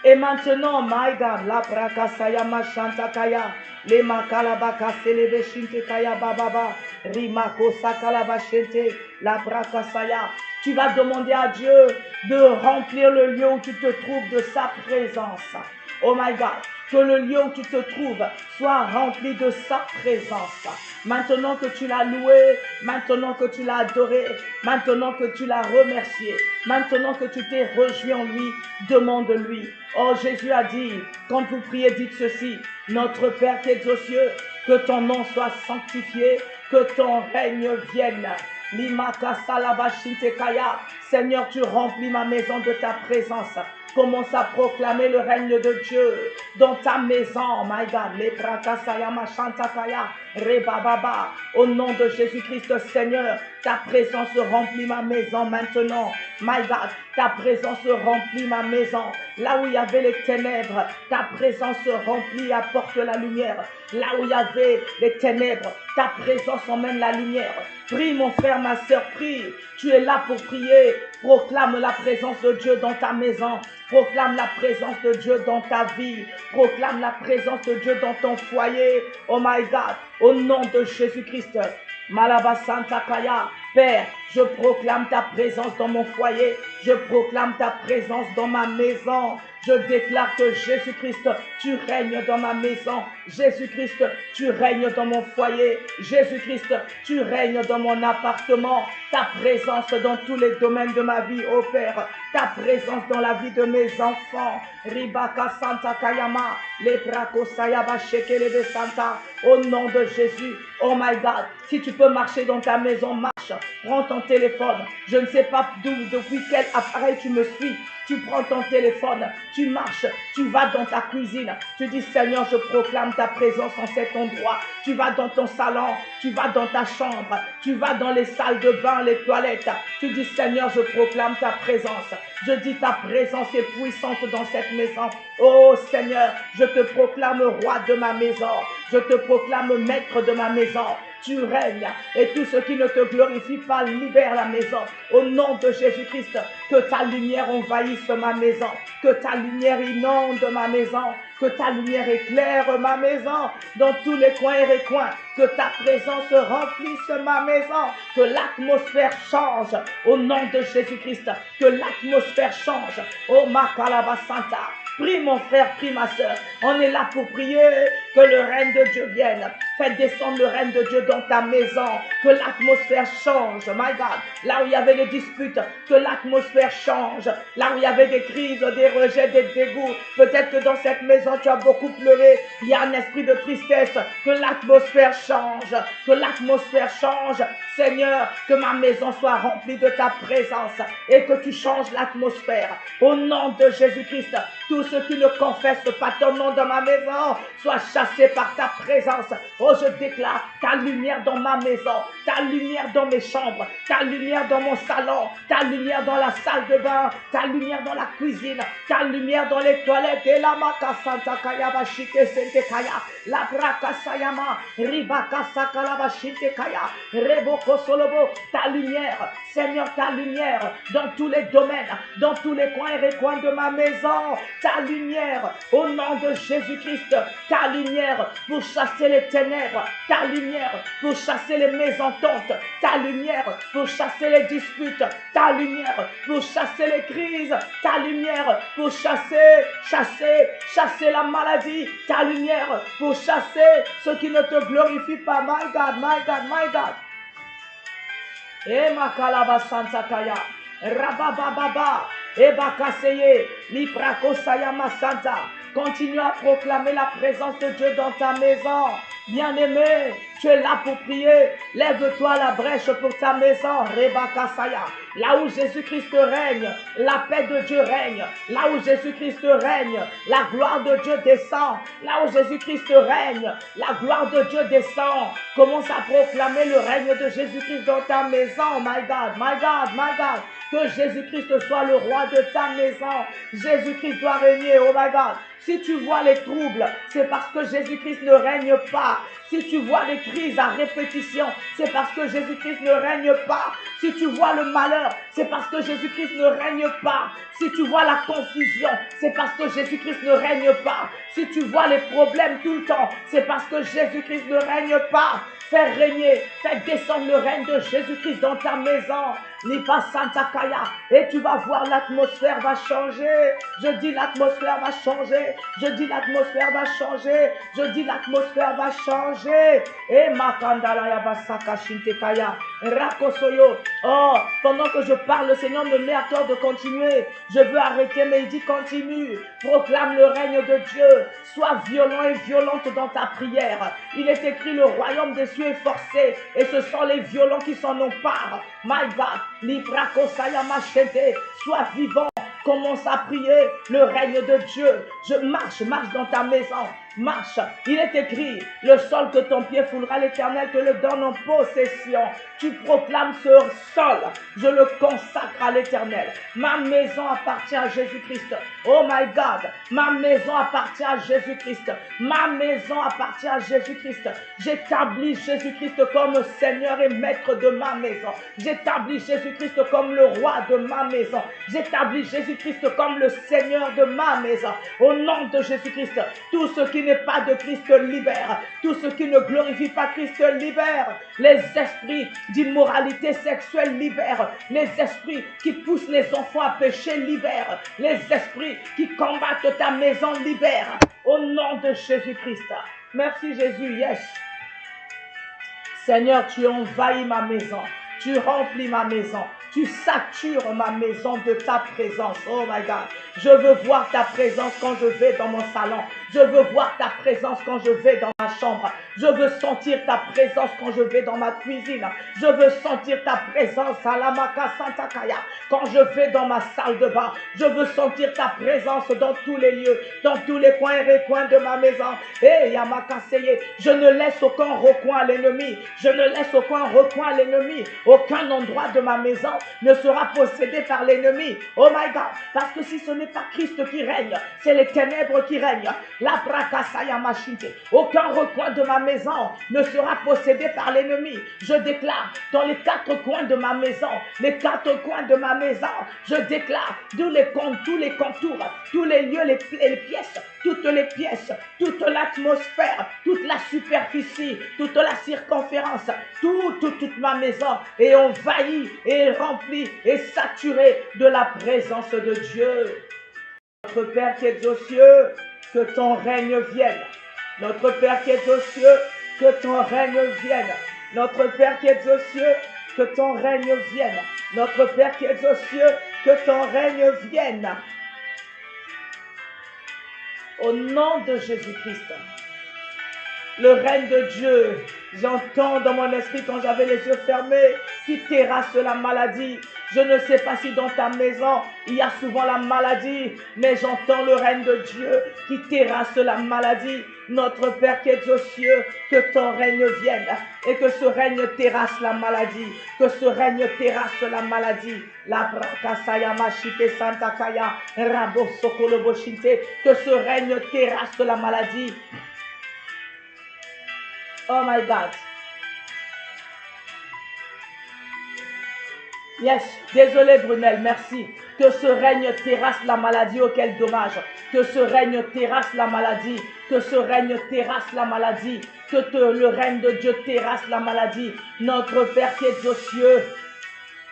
Et maintenant, my God, la prakasaya machantakaya, le makalabaka selebe shintekaya bababa, rimako sakalaba shente, la prakasaya. Tu vas demander à Dieu de remplir le lieu où tu te trouves de sa présence. Oh my God, que le lieu où tu te trouves soit rempli de sa présence. Maintenant que tu l'as loué, maintenant que tu l'as adoré, maintenant que tu l'as remercié, maintenant que tu t'es réjoui en lui, demande-lui. Oh, Jésus a dit, quand vous priez, dites ceci, notre Père qui es aux cieux, que ton nom soit sanctifié, que ton règne vienne. Seigneur, tu remplis ma maison de ta présence. Commence à proclamer le règne de Dieu dans ta maison, my God. Les prakasayama chantakaya, rebababa. Au nom de Jésus-Christ, Seigneur, ta présence remplit ma maison maintenant. My God, ta présence remplit ma maison. Là où il y avait les ténèbres, ta présence remplit, apporte la lumière. Là où il y avait les ténèbres, ta présence emmène la lumière. Prie mon frère, ma soeur, prie. Tu es là pour prier. Proclame la présence de Dieu dans ta maison. Proclame la présence de Dieu dans ta vie. Proclame la présence de Dieu dans ton foyer. Oh my God, au nom de Jésus-Christ. Malaba Santa Kaya. Père, je proclame ta présence dans mon foyer. Je proclame ta présence dans ma maison. Je déclare que Jésus-Christ, tu règnes dans ma maison. Jésus-Christ, tu règnes dans mon foyer. Jésus-Christ, tu règnes dans mon appartement. Ta présence dans tous les domaines de ma vie, oh Père. Ta présence dans la vie de mes enfants. Ribaka Santa Kayama, Lebrako Sayaba Shekelebe Santa. Au nom de Jésus, oh my God, si tu peux marcher dans ta maison, marche. Prends ton téléphone. Je ne sais pas depuis quel appareil tu me suis. Tu prends ton téléphone, tu marches, tu vas dans ta cuisine. Tu dis, Seigneur, je proclame ta présence en cet endroit. Tu vas dans ton salon, tu vas dans ta chambre, tu vas dans les salles de bain, les toilettes. Tu dis, Seigneur, je proclame ta présence. Je dis, ta présence est puissante dans cette maison. Oh Seigneur, je te proclame roi de ma maison. Je te proclame maître de ma maison. tu règnes. Et tout ce qui ne te glorifie pas, libère la maison. Au nom de Jésus-Christ, que ta lumière envahisse ma maison, que ta lumière inonde ma maison, que ta lumière éclaire ma maison dans tous les coins et recoins, que ta présence remplisse ma maison, que l'atmosphère change au nom de Jésus-Christ, que l'atmosphère change. Oh Makalaba Santa. Prie mon frère, prie ma soeur. On est là pour prier que le règne de Dieu vienne. Fais descendre le règne de Dieu dans ta maison. Que l'atmosphère change. My God. Là où il y avait des disputes, que l'atmosphère change. Là où il y avait des crises, des rejets, des dégoûts. Peut-être que dans cette maison, tu as beaucoup pleuré. Il y a un esprit de tristesse. Que l'atmosphère change. Que l'atmosphère change. Seigneur, que ma maison soit remplie de ta présence et que tu changes l'atmosphère. Au nom de Jésus-Christ, tous ceux qui ne confessent pas ton nom dans ma maison soient chassés par ta présence. Oh, je déclare ta lumière dans ma maison, ta lumière dans mes chambres, ta lumière dans mon salon, ta lumière dans la salle de bain, ta lumière dans la cuisine, ta lumière dans les toilettes. Et la makasanta kaya bashike sente kaya, la brakasayama, ribaka sakala bashite kaya, reboko solobo, ta lumière, Seigneur, ta lumière dans tous les domaines, dans tous les coins et recoins de ma maison, ta lumière au nom de Jésus-Christ, ta lumière pour chasser les ténèbres, ta lumière pour chasser les mésententes, ta lumière pour chasser les disputes, ta lumière pour chasser les crises, ta lumière pour chasser la maladie, ta lumière pour chasser ce qui ne te glorifie pas. My God, my God, my God. E makalaba santa kaya, rabababa, e bakaseye, liprakosayama santa. Continue à proclamer la présence de Dieu dans ta maison. Bien-aimé, tu es là pour prier. Lève-toi à la brèche pour ta maison. Rebakasaya. Là où Jésus-Christ règne, la paix de Dieu règne. Là où Jésus-Christ règne, la gloire de Dieu descend. Là où Jésus-Christ règne, la gloire de Dieu descend. Commence à proclamer le règne de Jésus-Christ dans ta maison. My God, my God, my God. Que Jésus-Christ soit le roi de ta maison. Jésus-Christ doit régner. Oh my God. Si tu vois les troubles, c'est parce que Jésus-Christ ne règne pas. Si tu vois des crises à répétition, c'est parce que Jésus-Christ ne règne pas. Si tu vois le malheur, c'est parce que Jésus-Christ ne règne pas. Si tu vois la confusion, c'est parce que Jésus-Christ ne règne pas. Si tu vois les problèmes tout le temps, c'est parce que Jésus-Christ ne règne pas. Fais régner, fais descendre le règne de Jésus-Christ dans ta maison. Lipa Santa Kaya. Et tu vas voir, l'atmosphère va changer. Je dis l'atmosphère va changer. Je dis l'atmosphère va changer. Je dis l'atmosphère va changer. Et Makandala Yabasaka Shintekaya. Rakosoyo. Oh, pendant que je parle, le Seigneur me met à cœur de continuer. Je veux arrêter, mais il dit continue. Proclame le règne de Dieu. Sois violent et violente dans ta prière. Il est écrit, le royaume des cieux est forcé. Et ce sont les violents qui s'en emparent. My God. Librakosaya Machete. Sois vivant. Commence à prier le règne de Dieu. Je marche dans ta maison. Marche. Il est écrit, le sol que ton pied foulera, l'Éternel te le donne en possession. Tu proclames ce sol. Je le consacre à l'Éternel. Ma maison appartient à Jésus-Christ. Oh my God. Ma maison appartient à Jésus-Christ. Ma maison appartient à Jésus-Christ. J'établis Jésus-Christ comme Seigneur et Maître de ma maison. J'établis Jésus-Christ comme le roi de ma maison. J'établis Jésus-Christ comme le Seigneur de ma maison. Au nom de Jésus-Christ, tout ce qui n'est pas de Christ libère. Tout ce qui ne glorifie pas Christ libère. Les esprits d'immoralité sexuelle libèrent. Les esprits qui poussent les enfants à pécher libèrent. Les esprits qui combattent ta maison libèrent. Au nom de Jésus-Christ. Merci Jésus, yes. Seigneur, tu envahis ma maison. Tu remplis ma maison. Tu satures ma maison de ta présence. Oh my God. Je veux voir ta présence quand je vais dans mon salon. Je veux voir ta présence quand je vais dans ma chambre. Je veux sentir ta présence quand je vais dans ma cuisine. Je veux sentir ta présence à la Maka Santa Kaya quand je vais dans ma salle de bain. Je veux sentir ta présence dans tous les lieux, dans tous les coins et recoins de ma maison. Et Yamaka Seye, je ne laisse aucun recoin à l'ennemi. Je ne laisse aucun recoin à l'ennemi. Aucun endroit de ma maison ne sera possédé par l'ennemi. Oh my God. Parce que si ce n'est pas Christ qui règne, c'est les ténèbres qui règnent. La brakasaya machinte. Aucun recoin de ma maison ne sera possédé par l'ennemi. Je déclare dans les quatre coins de ma maison, les quatre coins de ma maison, je déclare tous les contours, tous les lieux, les pièces, toutes les pièces, toute l'atmosphère, toute la superficie, toute la circonférence, toute ma maison est envahie et remplie et saturée de la présence de Dieu. Notre Père qui es aux cieux, que ton règne vienne. Notre Père qui es aux cieux, que ton règne vienne. Notre Père qui es aux cieux, que ton règne vienne. Notre Père qui es aux cieux, que ton règne vienne. Au nom de Jésus-Christ, le règne de Dieu, j'entends dans mon esprit quand j'avais les yeux fermés, qui terrasse la maladie. Je ne sais pas si dans ta maison, il y a souvent la maladie, mais j'entends le règne de Dieu qui terrasse la maladie. Notre Père qui es aux cieux, que ton règne vienne et que ce règne terrasse la maladie, que ce règne terrasse la maladie. La brakasaya machite santakaya rabo sokoloboshite, que ce règne terrasse la maladie. Oh my God. Yes, désolé Brunel, merci. Que ce règne terrasse la maladie, oh quel dommage. Que ce règne terrasse la maladie, que ce règne terrasse la maladie, que le règne de Dieu terrasse la maladie. Notre Père qui est aux cieux,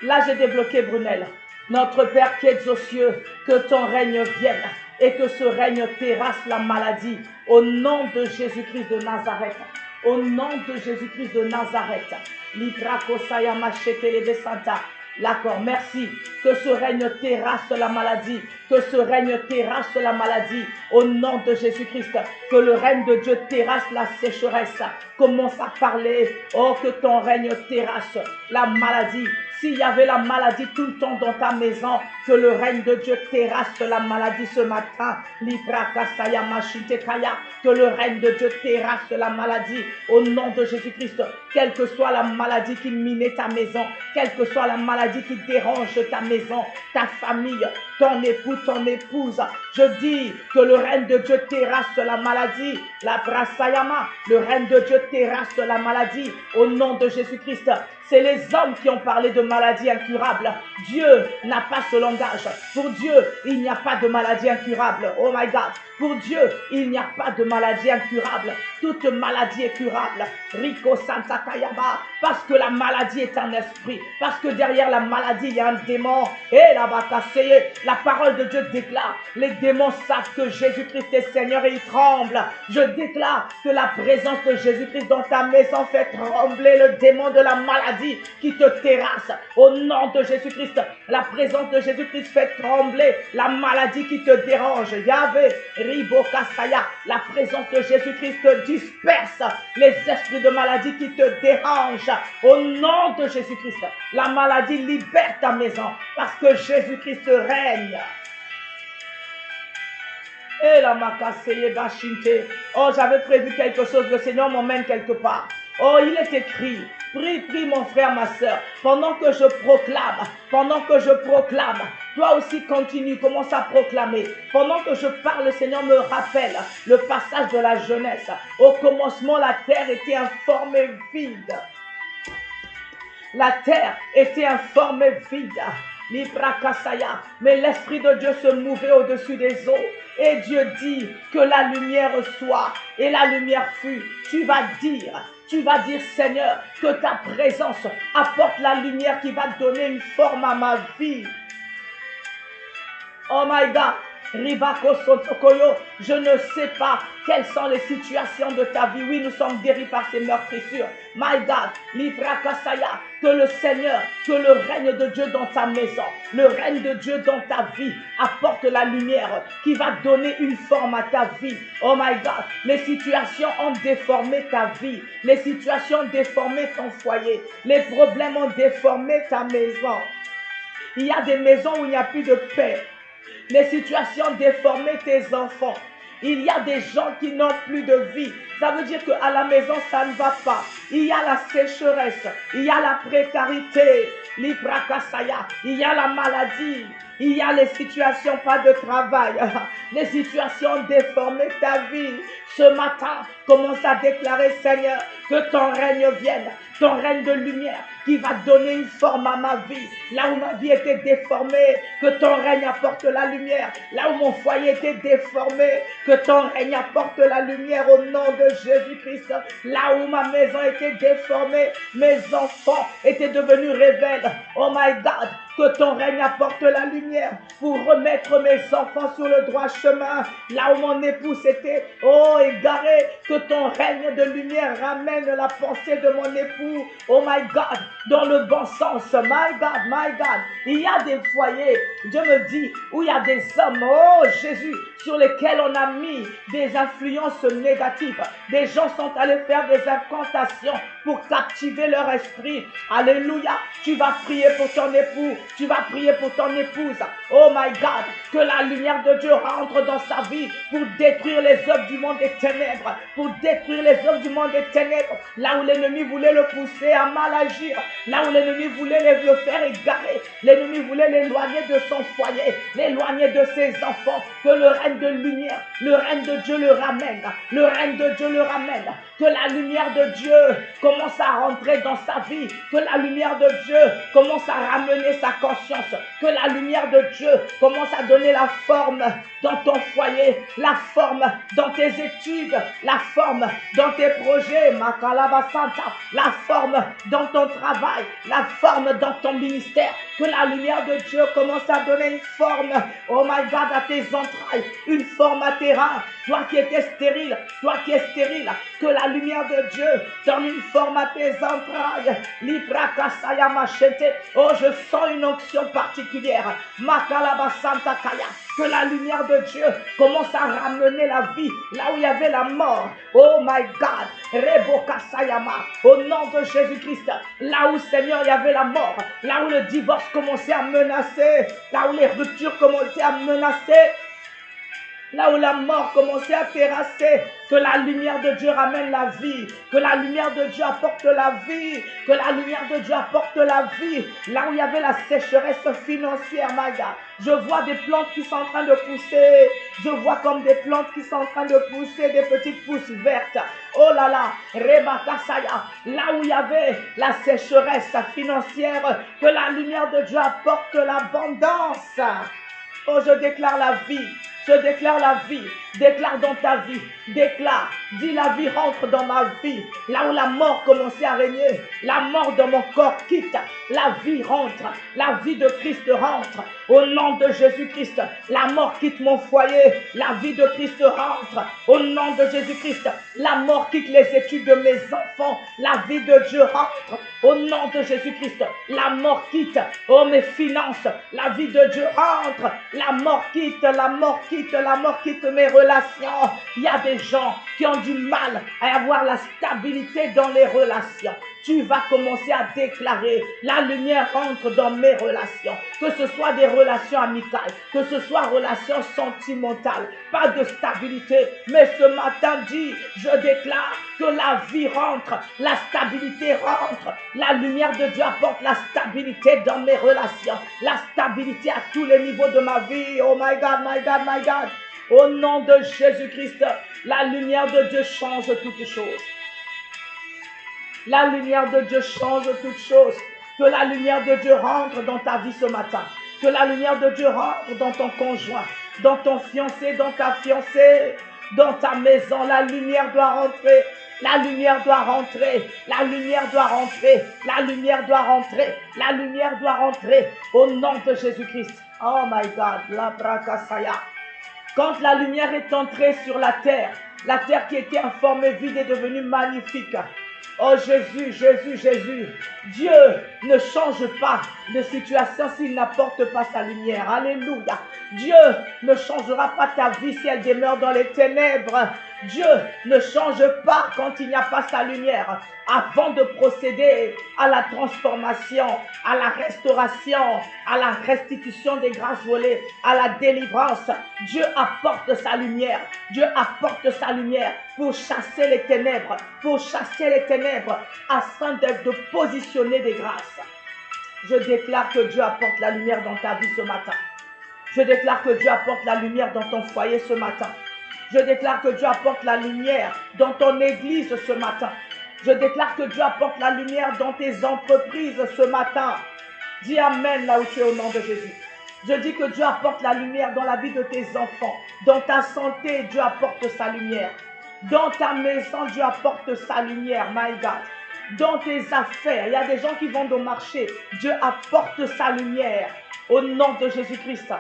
là j'ai débloqué Brunel. Notre Père qui est aux cieux, que ton règne vienne et que ce règne terrasse la maladie. Au nom de Jésus-Christ de Nazareth. Au nom de Jésus-Christ de Nazareth. Librakosaya machete lebe santa. L'accord, merci. Que ce règne terrasse la maladie. Que ce règne terrasse la maladie. Au nom de Jésus-Christ. Que le règne de Dieu terrasse la sécheresse. Commence à parler. Oh, que ton règne terrasse la maladie. S'il y avait la maladie tout le temps dans ta maison, que le règne de Dieu terrasse la maladie ce matin. Que le règne de Dieu terrasse la maladie au nom de Jésus-Christ. Quelle que soit la maladie qui minait ta maison, quelle que soit la maladie qui dérange ta maison, ta famille, ton époux, ton épouse, je dis que le règne de Dieu terrasse la maladie. La brasayama, le règne de Dieu terrasse la maladie au nom de Jésus-Christ. C'est les hommes qui ont parlé de maladies incurables. Dieu n'a pas ce langage. Pour Dieu, il n'y a pas de maladie incurable. Oh my God. Pour Dieu, il n'y a pas de maladie incurable. Toute maladie est curable. Rico Santa Kayaba. Parce que la maladie est un esprit. Parce que derrière la maladie, il y a un démon. Et là-bas, la parole de Dieu déclare. Les démons savent que Jésus-Christ est Seigneur et ils tremblent. Je déclare que la présence de Jésus-Christ dans ta maison fait trembler le démon de la maladie qui te terrasse. Au nom de Jésus-Christ, la présence de Jésus-Christ fait trembler la maladie qui te dérange. Yahvé, Ribokasaya, la présence de Jésus-Christ disperse les esprits de maladie qui te dérangent. Au nom de Jésus-Christ, la maladie libère ta maison parce que Jésus-Christ règne. Et la makaseye bashinte. Oh, j'avais prévu quelque chose, le Seigneur m'emmène quelque part. Oh, il est écrit. Prie mon frère, ma soeur, pendant que je proclame, toi aussi continue, commence à proclamer. Pendant que je parle, le Seigneur me rappelle le passage de la jeunesse. Au commencement, la terre était informée vide. La terre était informée vide. Librakasaya. Mais l'Esprit de Dieu se mouvait au-dessus des eaux. Et Dieu dit que la lumière soit. Et la lumière fut. Tu vas dire, Seigneur, que ta présence apporte la lumière qui va donner une forme à ma vie. Oh my God. Ribako Sotokoyo, je ne sais pas quelles sont les situations de ta vie. Oui, nous sommes guéris par ces meurtrissures. My God, Librakasaya, que le Seigneur, que le règne de Dieu dans ta maison, le règne de Dieu dans ta vie apporte la lumière qui va donner une forme à ta vie. Oh my God, les situations ont déformé ta vie, les situations ont déformé ton foyer, les problèmes ont déformé ta maison. Il y a des maisons où il n'y a plus de paix. Les situations déforment tes enfants. Il y a des gens qui n'ont plus de vie. Ça veut dire qu'à la maison, ça ne va pas. Il y a la sécheresse. Il y a la précarité. Librakasaya. Il y a la maladie. Il y a les situations, pas de travail. Les situations ont déformé ta vie. Ce matin, commence à déclarer, Seigneur, que ton règne vienne. Ton règne de lumière qui va donner une forme à ma vie. Là où ma vie était déformée, que ton règne apporte la lumière. Là où mon foyer était déformé, que ton règne apporte la lumière au nom de Jésus-Christ. Là où ma maison était déformée, mes enfants étaient devenus rebelles. Oh my God, que ton règne apporte la lumière pour remettre mes enfants sur le droit chemin. Là où mon épouse était, égaré, que ton règne de lumière ramène la pensée de mon époux. Oh my God, dans le bon sens. My God, my God. Il y a des foyers, Dieu me dit, où il y a des hommes, oh Jésus, sur lesquels on a mis des influences négatives. Des gens sont allés faire des incantations pour captiver leur esprit. Alléluia. Tu vas prier pour ton époux. Tu vas prier pour ton épouse. Oh my God. Que la lumière de Dieu rentre dans sa vie pour détruire les œuvres du monde des ténèbres. Pour détruire les œuvres du monde des ténèbres. Là où l'ennemi voulait le pousser à mal agir. Là où l'ennemi voulait le faire égarer. L'ennemi voulait l'éloigner de son foyer. L'éloigner de ses enfants. Que le règne de lumière, le règne de Dieu le ramène. Le règne de Dieu le ramène. Que la lumière de Dieu commence à rentrer dans sa vie. Que la lumière de Dieu commence à ramener sa conscience. Que la lumière de Dieu commence à donner la forme dans ton foyer, la forme dans tes études, la forme dans tes projets, la forme dans ton travail, la forme dans ton ministère. Que la lumière de Dieu commence à donner une forme, oh my God, à tes entrailles, une forme à tes reins. Toi qui étais stérile, toi qui es stérile, que la lumière de Dieu donne une forme à tes entrailles. Libra kasaya machete. Oh, je sens une onction particulière. Makalaba Santa Kaya. Que la lumière de Dieu commence à ramener la vie là où il y avait la mort. Oh my God. Rebo Kasayama. Au nom de Jésus-Christ. Là où, Seigneur, il y avait la mort. Là où le divorce commençait à menacer. Là où les ruptures commençaient à menacer. Là où la mort commençait à terrasser, que la lumière de Dieu ramène la vie, que la lumière de Dieu apporte la vie, que la lumière de Dieu apporte la vie. Là où il y avait la sécheresse financière, my God, je vois des plantes qui sont en train de pousser, je vois comme des plantes qui sont en train de pousser, des petites pousses vertes. Oh là là, Rebakasaya, là où il y avait la sécheresse financière, que la lumière de Dieu apporte l'abondance. Oh, je déclare la vie. Je déclare la vie, déclare dans ta vie, déclare, dis la vie rentre dans ma vie. Là où la mort commençait à régner, la mort dans mon corps quitte, la vie rentre, la vie de Christ rentre. Au nom de Jésus-Christ, la mort quitte mon foyer, la vie de Christ rentre. Au nom de Jésus-Christ, la mort quitte les études de mes enfants, la vie de Dieu rentre. Au nom de Jésus-Christ, la mort quitte, oh mes finances, la vie de Dieu rentre. La mort quitte, la mort quitte, la mort quitte mes relations. Il y a des gens qui ont du mal à avoir la stabilité dans les relations. Tu vas commencer à déclarer, la lumière rentre dans mes relations. Que ce soit des relations amicales, que ce soit relations sentimentales, pas de stabilité. Mais ce matin dit, je déclare que la vie rentre, la stabilité rentre. La lumière de Dieu apporte la stabilité dans mes relations, la stabilité à tous les niveaux de ma vie. Oh my God, my God, my God. Au nom de Jésus-Christ, la lumière de Dieu change toutes choses. La lumière de Dieu change toutes choses. Que la lumière de Dieu rentre dans ta vie ce matin. Que la lumière de Dieu rentre dans ton conjoint, dans ton fiancé, dans ta fiancée, dans ta maison. La lumière doit rentrer. La lumière doit rentrer. La lumière doit rentrer. La lumière doit rentrer. La lumière doit rentrer. Au nom de Jésus-Christ. Oh my God. La brakasaya. Quand la lumière est entrée sur la terre qui était informée, vide est devenue magnifique. Oh Jésus, Jésus, Jésus, Dieu ne change pas de situation s'il n'apporte pas sa lumière. Alléluia. Dieu ne changera pas ta vie si elle demeure dans les ténèbres. Dieu ne change pas quand il n'y a pas sa lumière. Avant de procéder à la transformation, à la restauration, à la restitution des grâces volées, à la délivrance, Dieu apporte sa lumière. Dieu apporte sa lumière pour chasser les ténèbres, afin de positionner des grâces. Je déclare que Dieu apporte la lumière dans ta vie ce matin. Je déclare que Dieu apporte la lumière dans ton foyer ce matin. Je déclare que Dieu apporte la lumière dans ton église ce matin. Je déclare que Dieu apporte la lumière dans tes entreprises ce matin. Dis Amen là où tu es au nom de Jésus. Je dis que Dieu apporte la lumière dans la vie de tes enfants. Dans ta santé, Dieu apporte sa lumière. Dans ta maison, Dieu apporte sa lumière, my God. Dans tes affaires, il y a des gens qui vendent au marché. Dieu apporte sa lumière au nom de Jésus-Christ.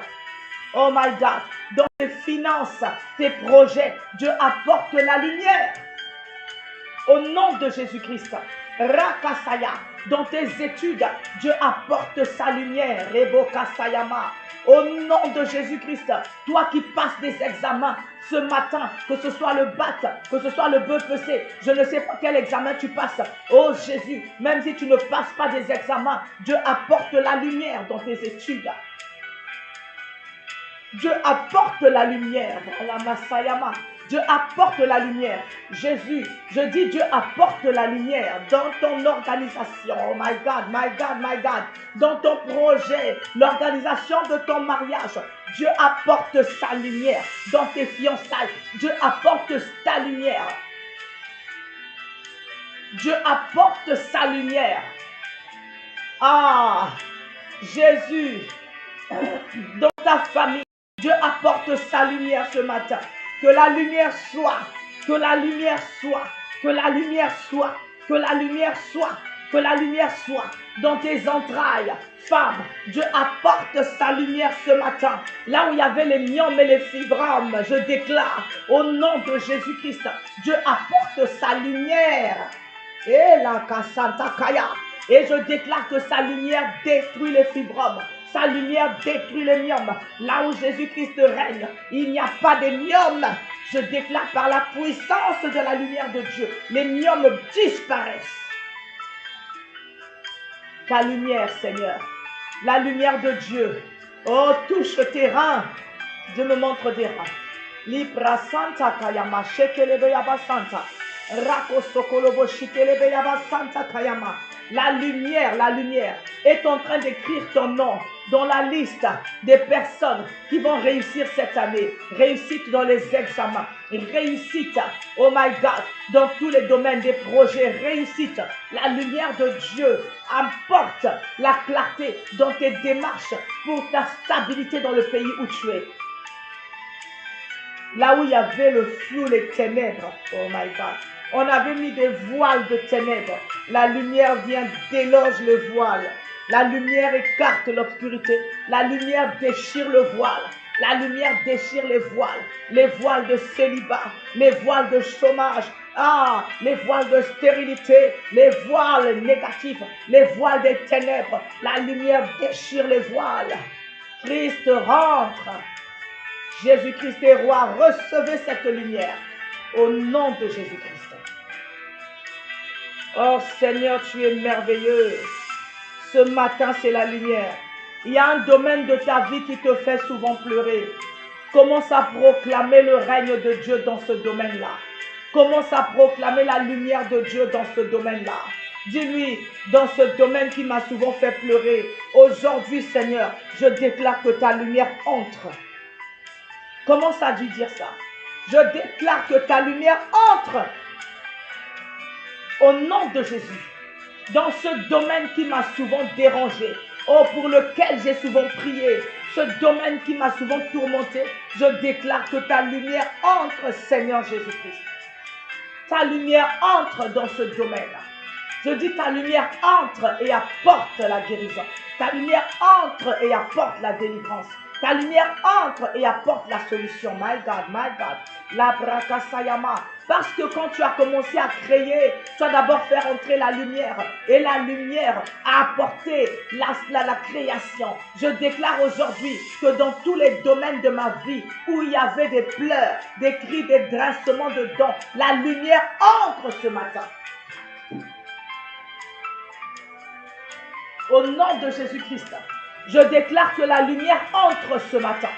Oh my God. Dans tes finances, tes projets, Dieu apporte la lumière. Au nom de Jésus-Christ. Rakasaya. Dans tes études, Dieu apporte sa lumière. Rebokasayama. Au nom de Jésus-Christ, toi qui passes des examens ce matin, que ce soit le BAC, que ce soit le BEPC, je ne sais pas quel examen tu passes. Oh Jésus, même si tu ne passes pas des examens, Dieu apporte la lumière dans tes études. Dieu apporte la lumière. La Masayama. Dieu apporte la lumière. Jésus, je dis Dieu apporte la lumière dans ton organisation. Oh my God, my God, my God. Dans ton projet, l'organisation de ton mariage. Dieu apporte sa lumière. Dans tes fiançailles, Dieu apporte sa lumière. Dieu apporte sa lumière. Ah, Jésus, dans ta famille, Dieu apporte sa lumière ce matin. Que la lumière soit, que la lumière soit, que la lumière soit, que la lumière soit, que la lumière soit dans tes entrailles. Femme, Dieu apporte sa lumière ce matin. Là où il y avait les myomes et les fibromes, je déclare au nom de Jésus-Christ, Dieu apporte sa lumière. Et la Kasanta Kaya. Et je déclare que sa lumière détruit les fibromes. Sa lumière détruit les myomes. Là où Jésus-Christ règne, il n'y a pas de myomes. Je déclare par la puissance de la lumière de Dieu, les myomes disparaissent. Ta lumière, Seigneur, la lumière de Dieu. Oh, touche tes reins. Dieu me montre des reins. Libra Santa Kayama, Shekelebe Yaba Santa. Rako Sokolobo Shikelebe Yaba Santa Kayama. La lumière est en train d'écrire ton nom dans la liste des personnes qui vont réussir cette année. Réussite dans les examens, réussite, oh my God, dans tous les domaines des projets, réussite. La lumière de Dieu apporte la clarté dans tes démarches pour ta stabilité dans le pays où tu es. Là où il y avait le flou, les ténèbres, oh my God. On avait mis des voiles de ténèbres. La lumière vient, déloge le voile. La lumière écarte l'obscurité. La lumière déchire le voile. La lumière déchire les voiles de célibat, les voiles de chômage, les voiles de stérilité, les voiles négatifs, les voiles des ténèbres. La lumière déchire les voiles. Christ rentre. Jésus-Christ est roi. Recevez cette lumière au nom de Jésus-Christ. Oh Seigneur, tu es merveilleux. Ce matin, c'est la lumière. Il y a un domaine de ta vie qui te fait souvent pleurer. Commence à proclamer le règne de Dieu dans ce domaine-là. Commence à proclamer la lumière de Dieu dans ce domaine-là. Dis-lui, dans ce domaine qui m'a souvent fait pleurer, aujourd'hui, Seigneur, je déclare que ta lumière entre. Commence à lui dire ça. Je déclare que ta lumière entre. Au nom de Jésus, dans ce domaine qui m'a souvent dérangé, pour lequel j'ai souvent prié, ce domaine qui m'a souvent tourmenté, je déclare que ta lumière entre, Seigneur Jésus-Christ. Ta lumière entre dans ce domaine. Je dis ta lumière entre et apporte la guérison. Ta lumière entre et apporte la délivrance. Ta lumière entre et apporte la solution. My God, my God. La brakasayama. Parce que quand tu as commencé à créer, tu as d'abord fait entrer la lumière. Et la lumière a apporté la création. Je déclare aujourd'hui que dans tous les domaines de ma vie où il y avait des pleurs, des cris, des grincements de dents, la lumière entre ce matin. Au nom de Jésus-Christ, je déclare que la lumière entre ce matin.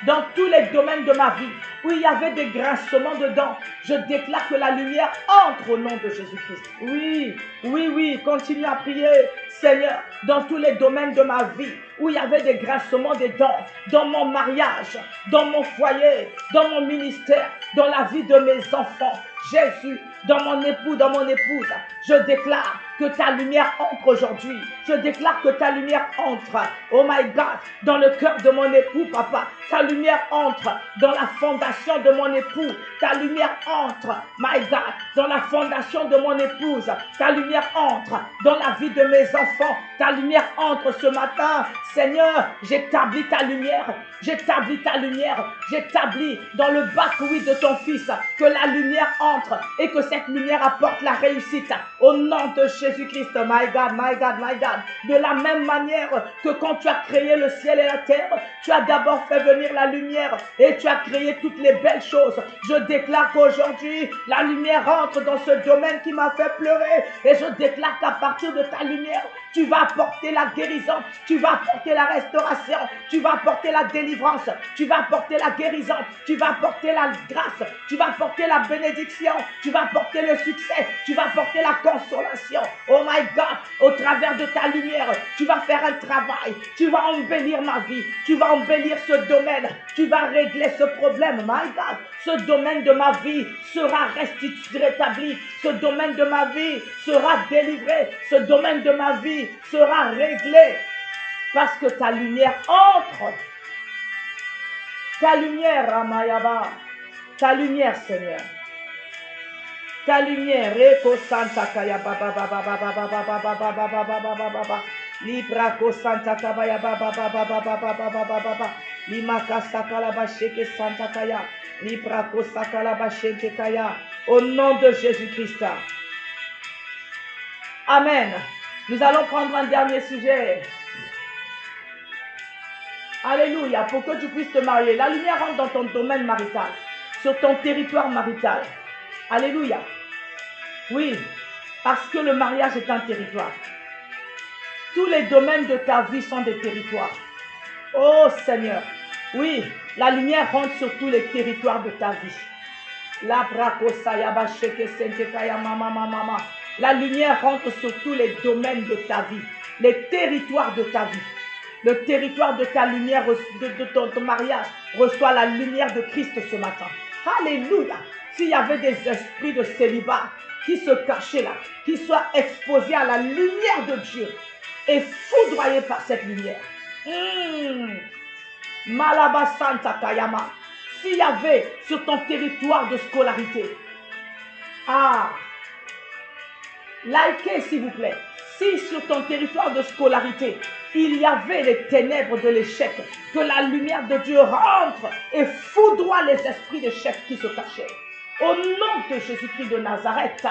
dans tous les domaines de ma vie, où il y avait des grincements dedans, je déclare que la lumière entre au nom de Jésus-Christ. Oui, oui, oui, continue à prier, Seigneur, dans tous les domaines de ma vie, où il y avait des grincements dedans, dans mon mariage, dans mon foyer, dans mon ministère, dans la vie de mes enfants. Jésus, dans mon époux, dans mon épouse, je déclare que ta lumière entre aujourd'hui. Je déclare que ta lumière entre, oh my God, dans le cœur de mon époux, papa. Ta lumière entre dans la fondation de mon époux. Ta lumière entre, my God, dans la fondation de mon épouse. Ta lumière entre dans la vie de mes enfants. Ta lumière entre ce matin. Seigneur, j'établis ta lumière. J'établis ta lumière. J'établis dans le bac, oui, de ton fils, que la lumière entre et que cette lumière apporte la réussite. Au nom de Jésus-Christ, my God, my God, my God. De la même manière que quand tu as créé le ciel et la terre, tu as d'abord fait venir la lumière et tu as créé toutes les belles choses. Je déclare qu'aujourd'hui, la lumière entre dans ce domaine qui m'a fait pleurer et je déclare qu'à partir de ta lumière, tu vas apporter la guérison, tu vas apporter la restauration, tu vas apporter la délivrance, tu vas apporter la guérison, tu vas apporter la grâce, tu vas apporter la bénédiction, tu vas apporter le succès, tu vas apporter la consolation. Oh my God, au travers de ta lumière, tu vas faire un travail, tu vas embellir ma vie, tu vas embellir ce domaine, tu vas régler ce problème. My God, ce domaine de ma vie sera rétabli, ce domaine de ma vie sera délivré, ce domaine de ma vie sera réglé parce que ta lumière entre. Ta lumière, Ramayaba, ta lumière, Seigneur. Ta lumière, Reko Santa Kaya Baba Baba Baba Baba Baba Baba Baba Baba Baba Libra Ko Santa Kaya Baba Baba Baba Baba Baba Baba Limaka Sakala Basheke Santa Kaya Libra Ko Sakala Basheke Kaya. Au nom de Jésus-Christ. Amen. Nous allons prendre un dernier sujet. Alléluia. Pour que tu puisses te marier. La lumière rentre dans ton domaine marital. Sur ton territoire marital. Alléluia. Oui. Parce que le mariage est un territoire. Tous les domaines de ta vie sont des territoires. Oh Seigneur. Oui. La lumière rentre sur tous les territoires de ta vie. La La lumière rentre sur tous les domaines de ta vie, les territoires de ta vie. Le territoire de ta lumière, de ton mariage, reçoit la lumière de Christ ce matin. Alléluia. S'il y avait des esprits de célibat qui se cachaient là, qui soient exposés à la lumière de Dieu et foudroyés par cette lumière. Malabasanta Kayama. S'il y avait sur ton territoire de scolarité, likez s'il vous plaît, si sur ton territoire de scolarité, il y avait les ténèbres de l'échec, que la lumière de Dieu rentre et foudroie les esprits d'échec qui se cachaient. Au nom de Jésus-Christ de Nazareth,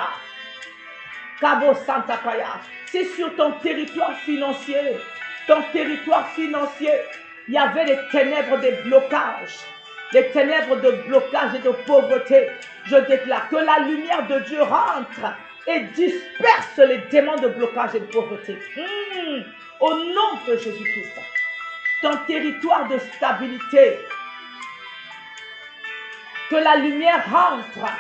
Kabo Santa Kaya, si sur ton territoire financier, il y avait les ténèbres des blocages, les ténèbres de blocage et de pauvreté, je déclare que la lumière de Dieu rentre et disperse les démons de blocage et de pauvreté. Au nom de Jésus-Christ, ton territoire de stabilité, que la lumière rentre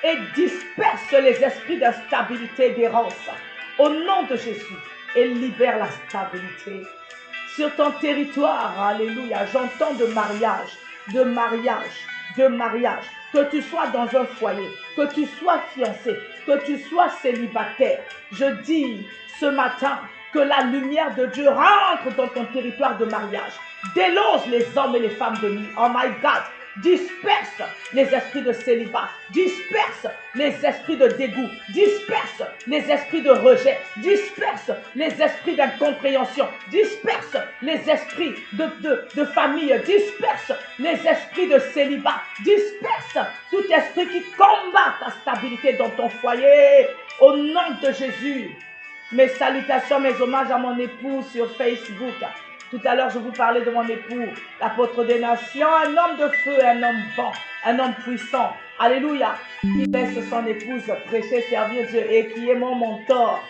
et disperse les esprits d'instabilité et d'errance. Au nom de Jésus, et libère la stabilité. Sur ton territoire, alléluia, j'entends de mariage. Que tu sois dans un foyer, que tu sois fiancé, que tu sois célibataire. Je dis ce matin que la lumière de Dieu rentre dans ton territoire de mariage. Déloge les hommes et les femmes de nuit. Oh my God. Disperse les esprits de célibat, disperse les esprits de dégoût, disperse les esprits de rejet, disperse les esprits d'incompréhension, disperse les esprits de famille, disperse les esprits de célibat, disperse tout esprit qui combat ta stabilité dans ton foyer. Au nom de Jésus, mes salutations, mes hommages à mon époux sur Facebook. Tout à l'heure, je vous parlais de mon époux, l'apôtre des nations, un homme de feu, un homme bon, un homme puissant. Alléluia. Qui laisse son épouse prêcher, servir Dieu et qui est mon mentor.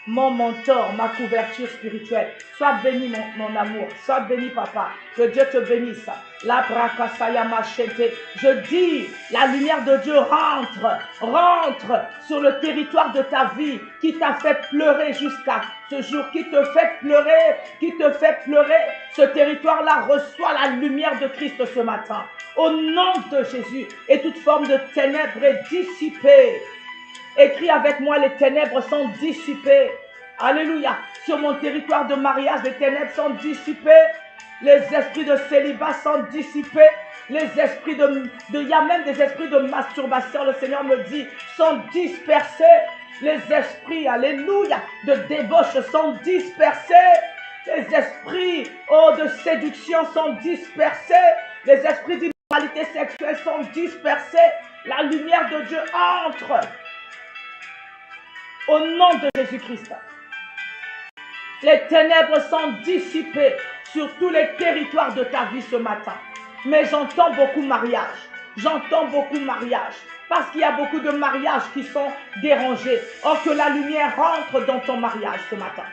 mon mentor, ma couverture spirituelle. Sois béni, mon amour. Sois béni, papa. Que Dieu te bénisse. La brakasaya machete. Je dis, la lumière de Dieu rentre sur le territoire de ta vie, qui t'a fait pleurer jusqu'à ce jour, qui te fait pleurer. Ce territoire-là reçoit la lumière de Christ ce matin. Au nom de Jésus, et toute forme de ténèbres est dissipée. Écris avec moi, les ténèbres sont dissipées. Alléluia. Sur mon territoire de mariage, les ténèbres sont dissipées. Les esprits de célibat sont dissipés. Les esprits il y a même des esprits de masturbation, le Seigneur me dit, sont dispersés. Les esprits, alléluia, de débauche sont dispersés. Les esprits, de séduction sont dispersés. Les esprits d'immoralité sexuelle sont dispersés. La lumière de Dieu entre. Au nom de Jésus-Christ. Les ténèbres sont dissipées sur tous les territoires de ta vie ce matin. Mais j'entends beaucoup mariage. Parce qu'il y a beaucoup de mariages qui sont dérangés. Or, que la lumière rentre dans ton mariage ce matin.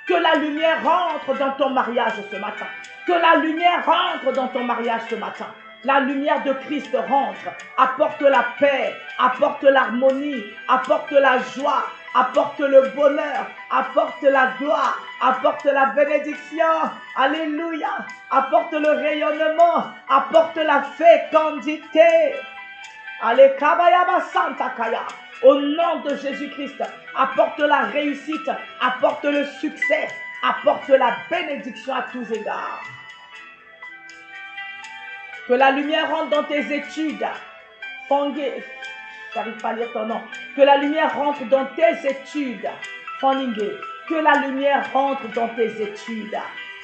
Que la lumière rentre dans ton mariage ce matin. Que la lumière rentre dans ton mariage ce matin. La lumière de Christ rentre, apporte la paix, apporte l'harmonie, apporte la joie, apporte le bonheur, apporte la gloire, apporte la bénédiction. Alléluia. Apporte le rayonnement, apporte la fécondité. Allez, Kabayaba Santa Kaya. Au nom de Jésus-Christ, apporte la réussite, apporte le succès, apporte la bénédiction à tous égards. Que la lumière rentre dans tes études. Fongé, j'arrive pas à lire ton nom. Que la lumière rentre dans tes études. Fongé. Que la lumière rentre dans tes études.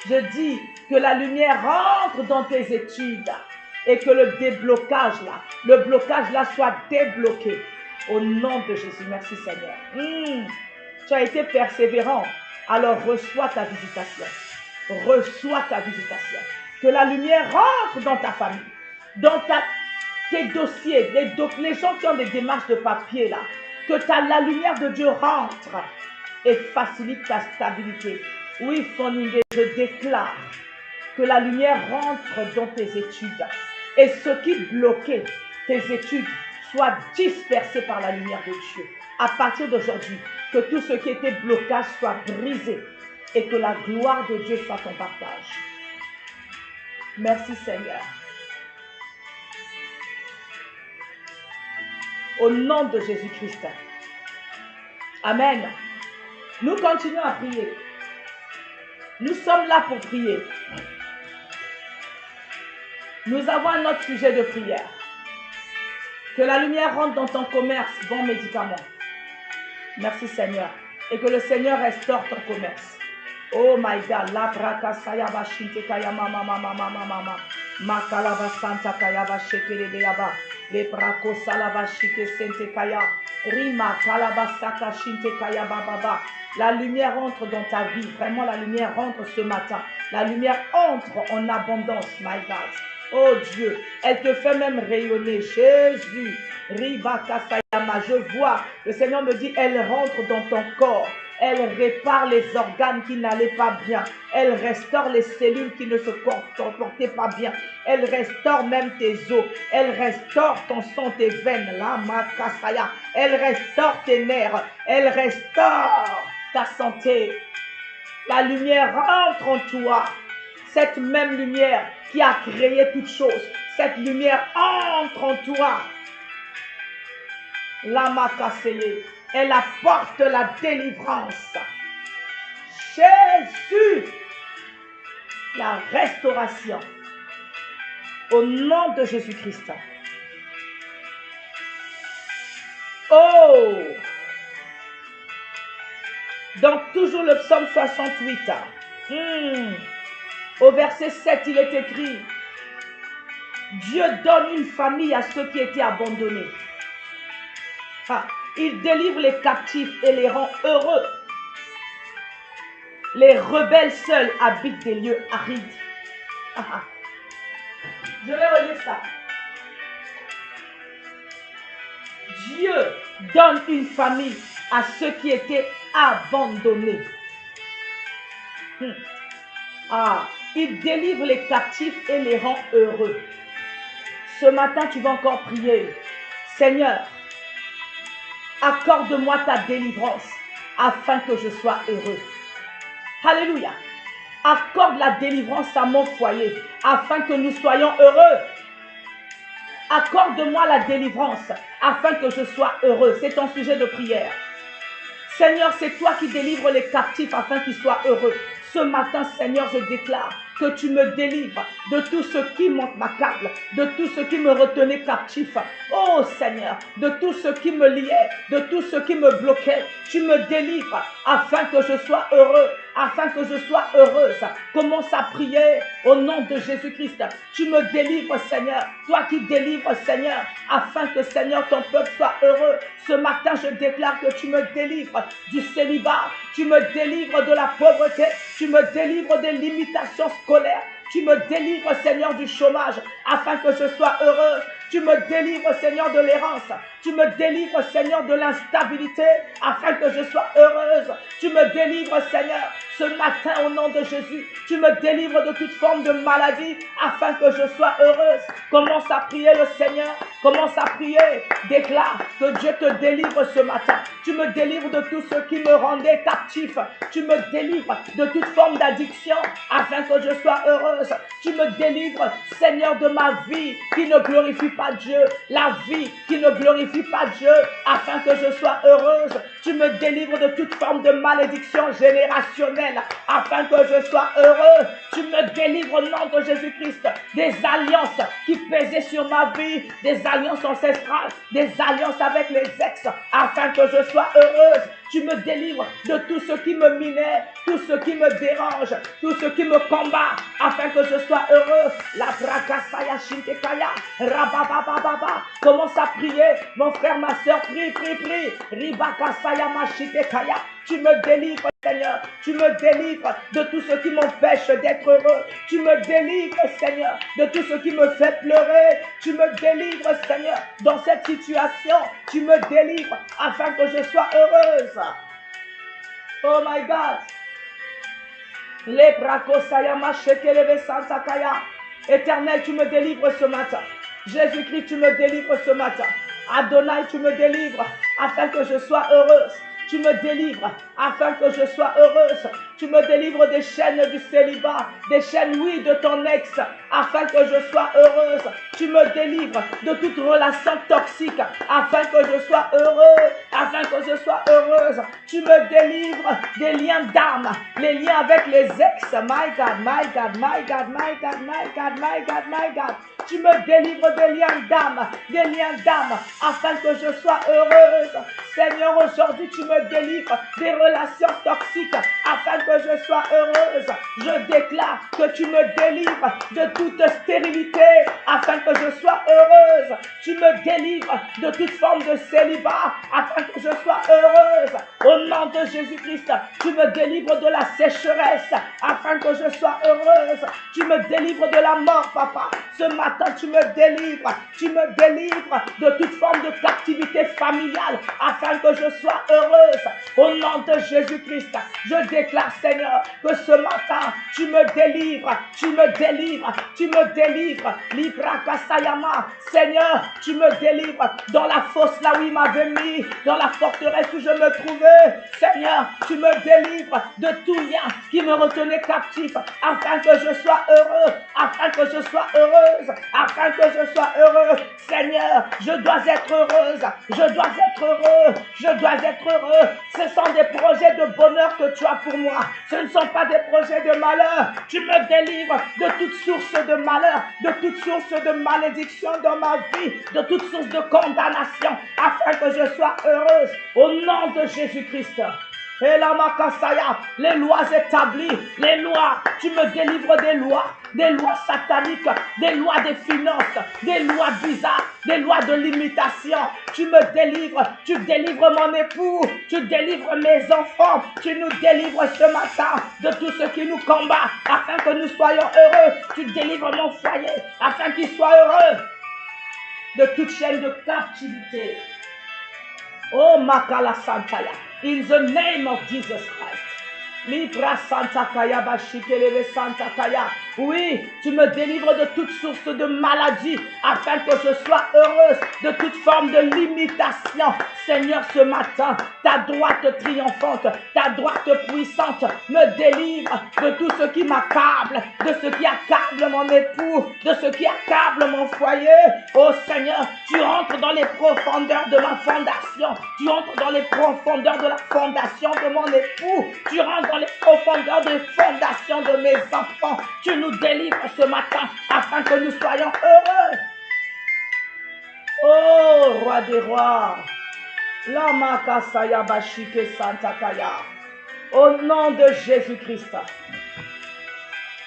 Je dis que la lumière rentre dans tes études. Et que le blocage là soit débloqué. Au nom de Jésus. Merci Seigneur. Tu as été persévérant. Alors reçois ta visitation. Reçois ta visitation. Que la lumière rentre dans ta famille, dans tes dossiers, les gens qui ont des démarches de papier là. Que la lumière de Dieu rentre et facilite ta stabilité. Oui, Foningé, je déclare que la lumière rentre dans tes études. Et ce qui bloquait tes études soit dispersé par la lumière de Dieu. À partir d'aujourd'hui, que tout ce qui était blocage soit brisé et que la gloire de Dieu soit ton partage. Merci Seigneur. Au nom de Jésus-Christ. Amen. Nous continuons à prier. Nous sommes là pour prier. Nous avons un autre sujet de prière. Que la lumière rentre dans ton commerce, bon médicament. Merci Seigneur. Et que le Seigneur restaure ton commerce. Oh my God, la braka sayaba shinte kaya mama mama mama mama makalaba santa kaya ba shekere deyaba le brako salaba shike sente kaya rima kalaba saka shinte kaya baba. La lumière entre dans ta vie, vraiment la lumière rentre ce matin. La lumière entre en abondance, my God. Oh Dieu, elle te fait même rayonner. Jésus, riba kasayama, je vois, le Seigneur me dit, elle rentre dans ton corps. Elle répare les organes qui n'allaient pas bien. Elle restaure les cellules qui ne se comportaient pas bien. Elle restaure même tes os. Elle restaure ton sang, tes veines. La makasaya. Elle restaure tes nerfs. Elle restaure ta santé. La lumière entre en toi. Cette même lumière qui a créé toutes choses. Cette lumière entre en toi. La makaseye. Elle apporte la délivrance. Jésus, la restauration. Au nom de Jésus-Christ. Oh! Donc, toujours le psaume 68. Au verset 7, il est écrit, Dieu donne une famille à ceux qui étaient abandonnés. Il délivre les captifs et les rend heureux. Les rebelles seuls habitent des lieux arides. Je vais relire ça. Dieu donne une famille à ceux qui étaient abandonnés. Ah, il délivre les captifs et les rend heureux. Ce matin, tu vas encore prier. Seigneur, accorde-moi ta délivrance afin que je sois heureux. Alléluia. Accorde la délivrance à mon foyer afin que nous soyons heureux. Accorde-moi la délivrance afin que je sois heureux. C'est ton sujet de prière. Seigneur, c'est toi qui délivres les captifs afin qu'ils soient heureux. Ce matin, Seigneur, je déclare que tu me délivres de tout ce qui m'accable, de tout ce qui me retenait captif. Oh Seigneur, de tout ce qui me liait, de tout ce qui me bloquait. Tu me délivres afin que je sois heureux, afin que je sois heureuse. Commence à prier au nom de Jésus-Christ. Tu me délivres, Seigneur, toi qui délivres, Seigneur, afin que, Seigneur, ton peuple soit heureux. Ce matin, je déclare que tu me délivres du célibat, tu me délivres de la pauvreté, tu me délivres des limitations scolaires, tu me délivres, Seigneur, du chômage, afin que je sois heureux. Tu me délivres, Seigneur, de l'errance. Tu me délivres, Seigneur, de l'instabilité, afin que je sois heureuse. Tu me délivres, Seigneur, ce matin, au nom de Jésus. Tu me délivres de toute forme de maladie, afin que je sois heureuse. Commence à prier le Seigneur. Commence à prier. Déclare que Dieu te délivre ce matin. Tu me délivres de tout ce qui me rendait captif. Tu me délivres de toute forme d'addiction, afin que je sois heureuse. Tu me délivres, Seigneur, de ma vie qui ne glorifie pas Dieu, la vie qui ne glorifie pas Dieu, afin que je sois heureuse. Tu me délivres de toute forme de malédiction générationnelle, afin que je sois heureux. Tu me délivres au nom de Jésus-Christ des alliances qui pesaient sur ma vie, des alliances ancestrales, des alliances avec les ex, afin que je sois heureuse. Tu me délivres de tout ce qui me minait, tout ce qui me dérange, tout ce qui me combat, afin que je sois heureux. La brakasaya shintekaya, rababababa. Commence à prier, mon frère, ma soeur, prie, prie, prie. Ribakasaya mashitekaya. Tu me délivres, Seigneur. Tu me délivres de tout ce qui m'empêche d'être heureux. Tu me délivres, Seigneur, de tout ce qui me fait pleurer. Tu me délivres, Seigneur, dans cette situation. Tu me délivres afin que je sois heureuse. Oh my God. Éternel, tu me délivres ce matin. Jésus-Christ, tu me délivres ce matin. Adonai, tu me délivres afin que je sois heureuse. Tu me délivres afin que je sois heureuse. Tu me délivres des chaînes du célibat, des chaînes, oui, de ton ex, afin que je sois heureuse. Tu me délivres de toute relation toxique, afin que je sois heureux, afin que je sois heureuse. Tu me délivres des liens d'âme, les liens avec les ex. My God, my God, my God, my God, my God, my God, my God. Tu me délivres des liens d'âme, afin que je sois heureuse. Seigneur, aujourd'hui, tu me délivres des relations toxiques, afin que je sois heureuse. Je déclare que tu me délivres de toute stérilité, afin que je sois heureuse. Tu me délivres de toute forme de célibat, afin que je sois heureuse. Au nom de Jésus-Christ, tu me délivres de la sécheresse, afin que je sois heureuse. Tu me délivres de la mort, papa. Ce matin, tu me délivres. Tu me délivres de toute forme de captivité familiale, afin que je sois heureuse. Au nom de Jésus-Christ, je déclare, Seigneur, que ce matin, tu me délivres. Tu me délivres. Tu me délivres. Libra Kasayama. Seigneur, tu me délivres dans la fosse là où il m'avait mis, dans la forteresse où je me trouvais. Seigneur, tu me délivres de tout lien qui me retenait captif, afin que je sois heureux, afin que je sois heureuse, afin que je sois heureux. Seigneur, je dois être heureuse, je dois être heureux, je dois être heureux. Ce sont des projets de bonheur que tu as pour moi. Ce ne sont pas des projets de malheur. Tu me délivres de toute source de malheur, de toute source de malédiction dans ma vie, de toute source de condamnation, afin que je sois heureuse. Au nom de Jésus-Christ. Et la Makasaya, les lois établies, les lois, tu me délivres des lois sataniques, des lois des finances, des lois bizarres, des lois de limitation. Tu me délivres, tu délivres mon époux, tu délivres mes enfants, tu nous délivres ce matin de tout ce qui nous combat, afin que nous soyons heureux. Tu délivres mon foyer, afin qu'il soit heureux de toute chaîne de captivité. Oh Makala Santaya. In the name of Jesus Christ. Libra Santa Kaya Bashikelebe Santa Kaya. Oui, tu me délivres de toute source de maladie afin que je sois heureuse de toute forme de limitation. Seigneur, ce matin, ta droite triomphante, ta droite puissante me délivre de tout ce qui m'accable, de ce qui accable mon époux, de ce qui accable mon foyer. Oh Seigneur, tu entres dans les profondeurs de ma fondation. Tu entres dans les profondeurs de la fondation de mon époux. Tu rentres dans les profondeurs des fondations de mes enfants. Tu nous délivres ce matin afin que nous soyons heureux. Oh, roi des rois. Lama Kasaya Bashike Santa Kaya. Au nom de Jésus-Christ.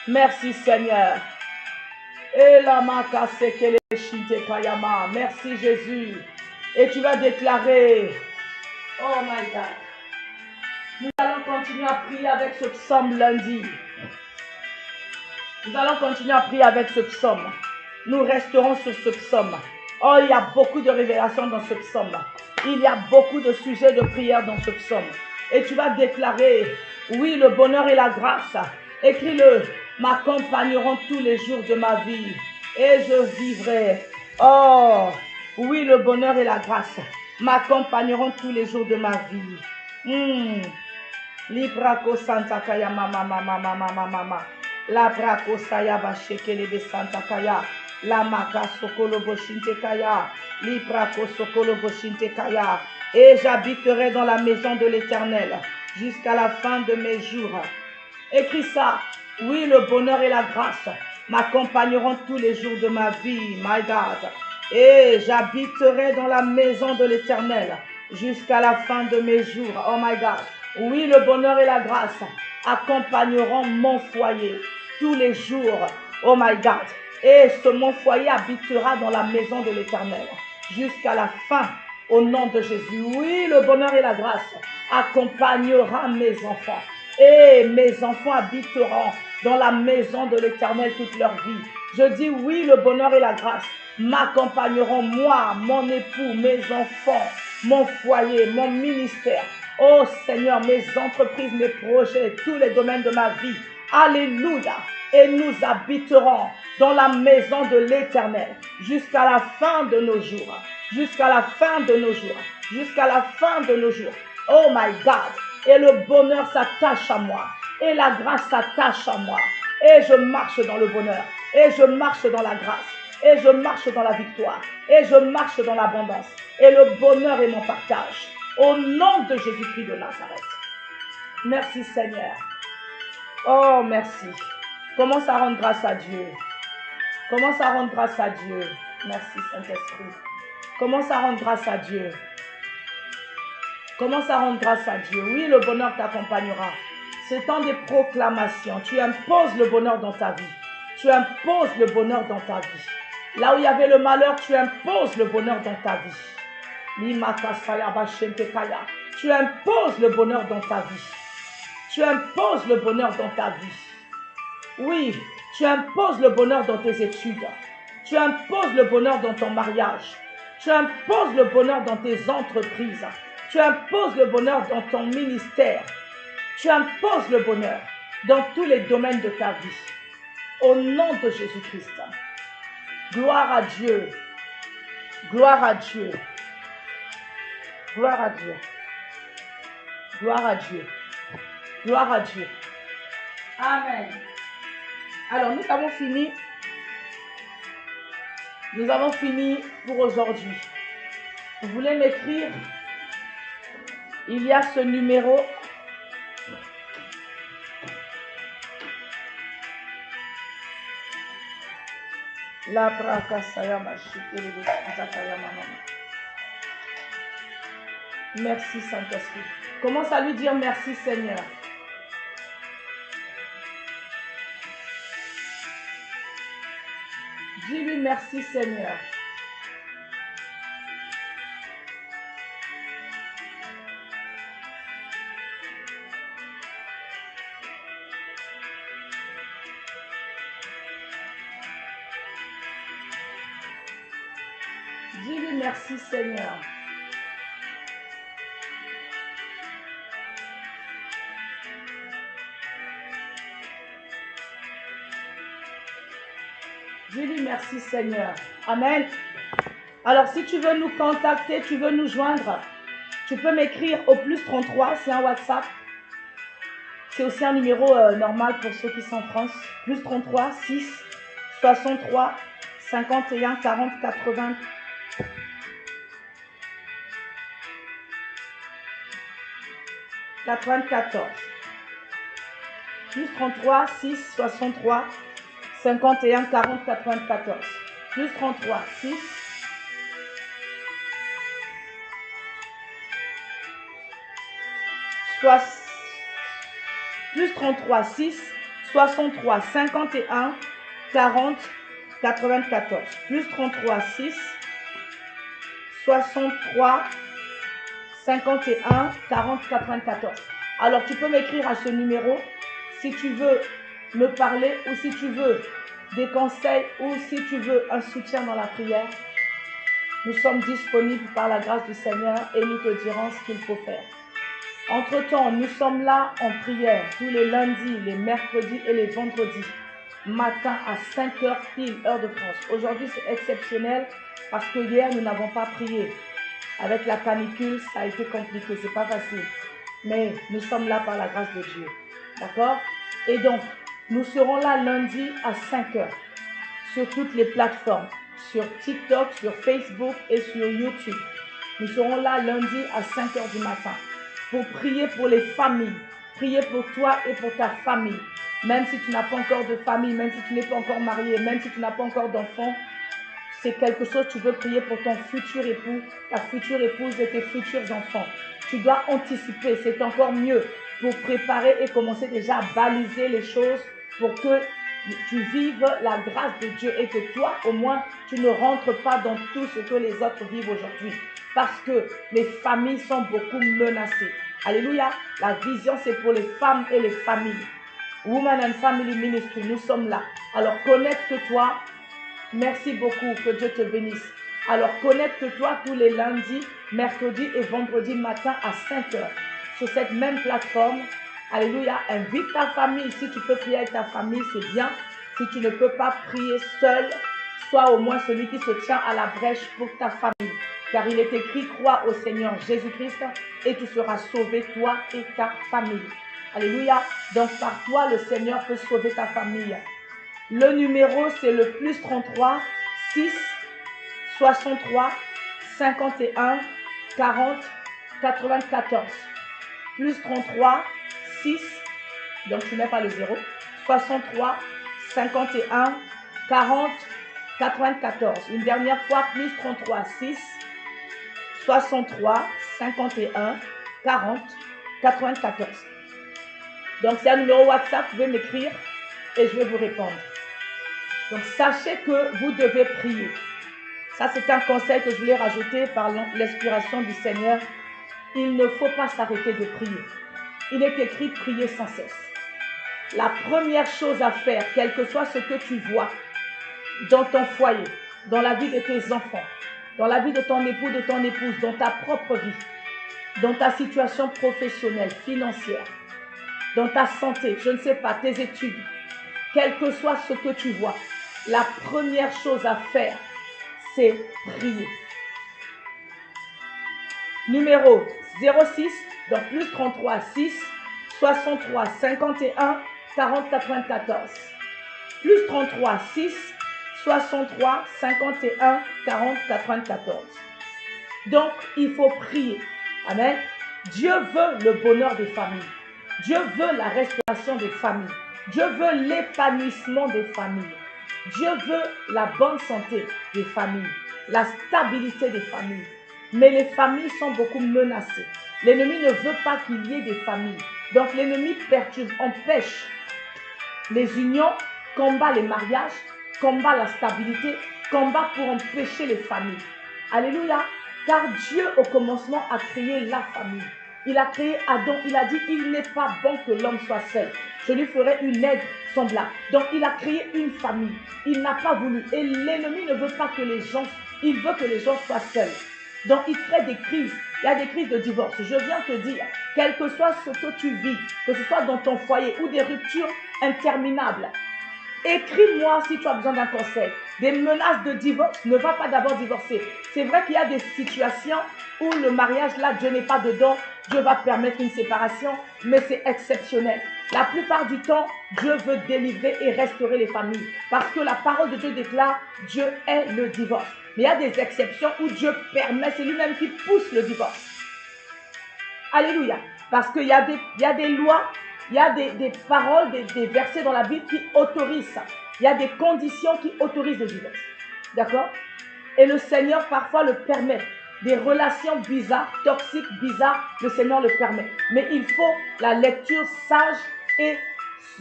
Merci Seigneur. Et Lama Kasekele Shite Kayama. Merci Jésus. Et tu vas déclarer. Oh my God. Nous allons continuer à prier avec ce psaume lundi. Nous allons continuer à prier avec ce psaume. Nous resterons sur ce psaume. Oh, il y a beaucoup de révélations dans ce psaume. Il y a beaucoup de sujets de prière dans ce psaume. Et tu vas déclarer, oui, le bonheur et la grâce. Écris-le, m'accompagneront tous les jours de ma vie. Et je vivrai. Oh, oui, le bonheur et la grâce m'accompagneront tous les jours de ma vie. Librako Santa Kaya mama mama mama mama. La brako saya bashekelebe Santa Kaya. La maka sokolo boshinte kaya. Librako sokolo boshinte kaya. Et j'habiterai dans la maison de l'Éternel jusqu'à la fin de mes jours. Écris ça. Oui, le bonheur et la grâce m'accompagneront tous les jours de ma vie. My God. Et j'habiterai dans la maison de l'Éternel jusqu'à la fin de mes jours. Oh my God. Oui, le bonheur et la grâce accompagneront mon foyer tous les jours. Oh my God. Et mon foyer habitera dans la maison de l'Éternel jusqu'à la fin. Au nom de Jésus. Oui, le bonheur et la grâce accompagnera mes enfants. Et mes enfants habiteront dans la maison de l'Éternel toute leur vie. Je dis oui, le bonheur et la grâce m'accompagneront, moi, mon époux, mes enfants, mon foyer, mon ministère. Oh Seigneur, mes entreprises, mes projets, tous les domaines de ma vie. Alléluia. Et nous habiterons dans la maison de l'Éternel jusqu'à la fin de nos jours. Jusqu'à la fin de nos jours. Jusqu'à la fin de nos jours. Oh my God. Et le bonheur s'attache à moi. Et la grâce s'attache à moi. Et je marche dans le bonheur. Et je marche dans la grâce. Et je marche dans la victoire. Et je marche dans l'abondance. Et le bonheur est mon partage. Au nom de Jésus-Christ de Nazareth. Merci Seigneur. Oh merci. Commence à rendre grâce à Dieu. Commence à rendre grâce à Dieu. Merci Saint-Esprit. Commence à rendre grâce à Dieu. Commence à rendre grâce à Dieu. Oui, le bonheur t'accompagnera. C'est temps de proclamation. Tu imposes le bonheur dans ta vie. Tu imposes le bonheur dans ta vie. Là où il y avait le malheur, tu imposes le bonheur dans ta vie. Tu imposes le bonheur dans ta vie. Tu imposes le bonheur dans ta vie. Oui, tu imposes le bonheur dans tes études. Tu imposes le bonheur dans ton mariage. Tu imposes le bonheur dans tes entreprises. Tu imposes le bonheur dans ton ministère. Tu imposes le bonheur dans tous les domaines de ta vie. Au nom de Jésus-Christ. Gloire à Dieu. Gloire à Dieu. Gloire à Dieu. Gloire à Dieu. Gloire à Dieu. Amen. Alors, nous avons fini. Nous avons fini pour aujourd'hui. Vous voulez m'écrire? Il y a ce numéro. La prakasaya mashikele zakaya mama. Merci Saint-Esprit. Commence à lui dire merci Seigneur. Dis-lui merci Seigneur. Dis-lui merci Seigneur. Dis-lui merci Seigneur. Amen. Alors si tu veux nous contacter, tu veux nous joindre, tu peux m'écrire au +33, c'est un WhatsApp. C'est aussi un numéro normal pour ceux qui sont en France. +33 6 63 51 40 80 94. +33 6 63 51 40 94. +33 6 +33 6 63 51 40 94. +33 6 63 51 40 94. Alors tu peux m'écrire à ce numéro si tu veux me parler ou si tu veux des conseils ou si tu veux un soutien dans la prière. Nous sommes disponibles par la grâce du Seigneur et nous te dirons ce qu'il faut faire. Entre-temps, nous sommes là en prière tous les lundis, les mercredis et les vendredis, matin à 5h pile, heure de France. Aujourd'hui, c'est exceptionnel parce que hier, nous n'avons pas prié. Avec la canicule, ça a été compliqué, c'est pas facile. Mais nous sommes là par la grâce de Dieu. D'accord? Et donc, nous serons là lundi à 5h sur toutes les plateformes, sur TikTok, sur Facebook et sur YouTube. Nous serons là lundi à 5h du matin pour prier pour les familles, prier pour toi et pour ta famille. Même si tu n'as pas encore de famille, même si tu n'es pas encore marié, même si tu n'as pas encore d'enfant, c'est quelque chose, tu veux prier pour ton futur époux, ta future épouse et tes futurs enfants. Tu dois anticiper, c'est encore mieux pour préparer et commencer déjà à baliser les choses pour que tu vives la grâce de Dieu et que toi, au moins, tu ne rentres pas dans tout ce que les autres vivent aujourd'hui. Parce que les familles sont beaucoup menacées. Alléluia. La vision, c'est pour les femmes et les familles. Women and Family Ministry, nous sommes là. Alors, connecte-toi. Merci beaucoup, que Dieu te bénisse. Alors, connecte-toi tous les lundis, mercredis et vendredis matin à 5h sur cette même plateforme. Alléluia. Invite ta famille. Si tu peux prier avec ta famille, c'est bien. Si tu ne peux pas prier seul, sois au moins celui qui se tient à la brèche pour ta famille. Car il est écrit, crois au Seigneur Jésus-Christ et tu seras sauvé, toi et ta famille. Alléluia. Donc, par toi, le Seigneur peut sauver ta famille. Le numéro, c'est le +33 6 63 51 40 94. +33 6, donc tu n'as pas le 0, 63 51 40 94. Une dernière fois, +33 6 63 51 40 94. Donc c'est un numéro WhatsApp, vous pouvez m'écrire et je vais vous répondre. Donc sachez que vous devez prier. Ça c'est un conseil que je voulais rajouter par l'inspiration du Seigneur. Il ne faut pas s'arrêter de prier. Il est écrit prier sans cesse. La première chose à faire, quel que soit ce que tu vois dans ton foyer, dans la vie de tes enfants, dans la vie de ton époux, de ton épouse, dans ta propre vie, dans ta situation professionnelle, financière, dans ta santé, je ne sais pas, tes études, quel que soit ce que tu vois, la première chose à faire, c'est prier. Numéro 06, donc +33 6 63 51 40 94. +33 6 63 51 40 94. Donc, il faut prier. Amen. Dieu veut le bonheur des familles. Dieu veut la restauration des familles. Dieu veut l'épanouissement des familles. Dieu veut la bonne santé des familles, la stabilité des familles. Mais les familles sont beaucoup menacées. L'ennemi ne veut pas qu'il y ait des familles. Donc l'ennemi perturbe, empêche les unions, combat les mariages, combat la stabilité, combat pour empêcher les familles. Alléluia. Car Dieu au commencement a créé la famille. Il a créé Adam, il a dit, il n'est pas bon que l'homme soit seul. Je lui ferai une aide semblable. Donc il a créé une famille. Il n'a pas voulu. Et l'ennemi ne veut pas que les gens, il veut que les gens soient seuls. Donc il crée des crises. Il y a des crises de divorce. Je viens te dire, quel que soit ce que tu vis, que ce soit dans ton foyer ou des ruptures interminables, écris-moi si tu as besoin d'un conseil. des menaces de divorce, ne va pas d'abord divorcer. C'est vrai qu'il y a des situations où le mariage, là, Dieu n'est pas dedans, Dieu va permettre une séparation, mais c'est exceptionnel. La plupart du temps, Dieu veut délivrer et restaurer les familles, parce que la parole de Dieu déclare, Dieu est le divorce. Mais il y a des exceptions où Dieu permet, c'est lui-même qui pousse le divorce. Alléluia. Parce qu'il y a des lois, il y a des paroles, des versets dans la Bible qui autorisent ça. Il y a des conditions qui autorisent le divorce. D'accord? Et le Seigneur parfois le permet. Des relations bizarres, toxiques, bizarres, le Seigneur le permet. Mais il faut la lecture sage et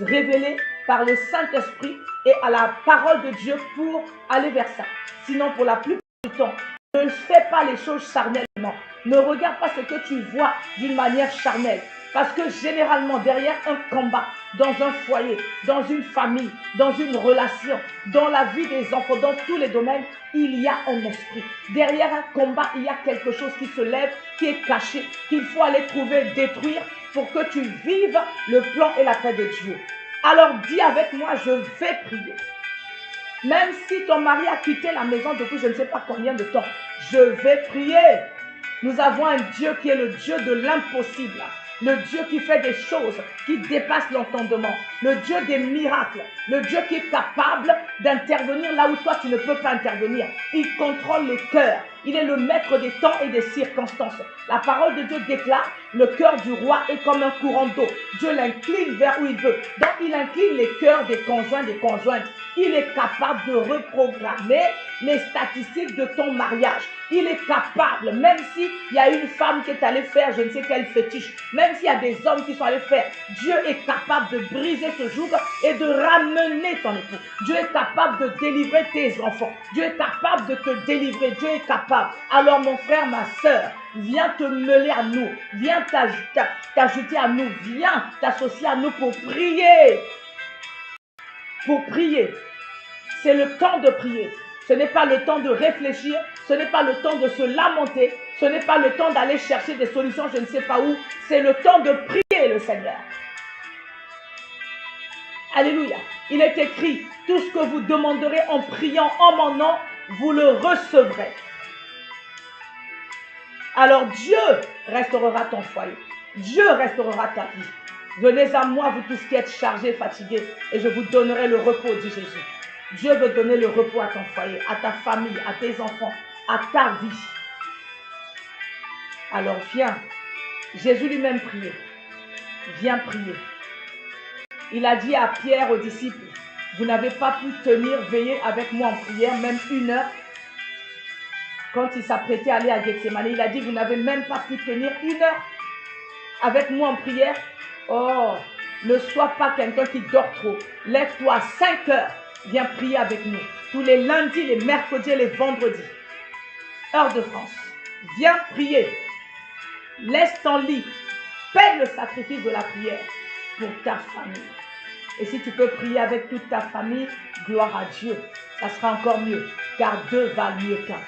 révélée par le Saint-Esprit et à la parole de Dieu pour aller vers ça. Sinon, pour la plupart du temps, ne fais pas les choses charnellement. Ne regarde pas ce que tu vois d'une manière charnelle. Parce que généralement, derrière un combat, dans un foyer, dans une famille, dans une relation, dans la vie des enfants, dans tous les domaines, il y a un esprit. Derrière un combat, il y a quelque chose qui se lève, qui est caché, qu'il faut aller trouver, détruire pour que tu vives le plan et la paix de Dieu. Alors dis avec moi, je vais prier. Même si ton mari a quitté la maison depuis je ne sais pas combien de temps, je vais prier. Nous avons un Dieu qui est le Dieu de l'impossible. Le Dieu qui fait des choses qui dépassent l'entendement. Le Dieu des miracles. Le Dieu qui est capable d'intervenir là où toi tu ne peux pas intervenir. Il contrôle les cœurs. Il est le maître des temps et des circonstances. La parole de Dieu déclare, le cœur du roi est comme un courant d'eau. Dieu l'incline vers où il veut. Donc il incline les cœurs des conjoints, des conjointes. Il est capable de reprogrammer les statistiques de ton mariage. Il est capable, même s'il y a une femme qui est allée faire je ne sais quel fétiche, même s'il y a des hommes qui sont allés faire, Dieu est capable de briser ce joug et de ramener ton époux. Dieu est capable de délivrer tes enfants. Dieu est capable de te délivrer. Dieu est capable. Alors mon frère, ma soeur, viens te mêler à nous. Viens t'ajouter à nous. Viens t'associer à nous pour prier. Pour prier. C'est le temps de prier. Ce n'est pas le temps de réfléchir. Ce n'est pas le temps de se lamenter. Ce n'est pas le temps d'aller chercher des solutions je ne sais pas où. C'est le temps de prier le Seigneur. Alléluia. Il est écrit, tout ce que vous demanderez en priant en mon nom, vous le recevrez. Alors Dieu restaurera ton foyer. Dieu restaurera ta vie. Venez à moi, vous tous qui êtes chargés, fatigués, et je vous donnerai le repos, dit Jésus. Dieu veut donner le repos à ton foyer, à ta famille, à tes enfants, à ta vie. Alors viens. Jésus lui-même priait. Viens prier. Il a dit à Pierre, aux disciples, vous n'avez pas pu tenir, veiller avec moi en prière, même 1 heure. Quand il s'apprêtait à aller à Gethsémani, il a dit, vous n'avez même pas pu tenir 1 heure avec moi en prière. Oh, ne sois pas quelqu'un qui dort trop. Lève-toi à 5 heures. Viens prier avec nous. Tous les lundis, les mercredis et les vendredis. Heure de France. Viens prier. Laisse ton lit. Paie le sacrifice de la prière pour ta famille. Et si tu peux prier avec toute ta famille, gloire à Dieu. Ça sera encore mieux. Car 2 valent mieux qu'un.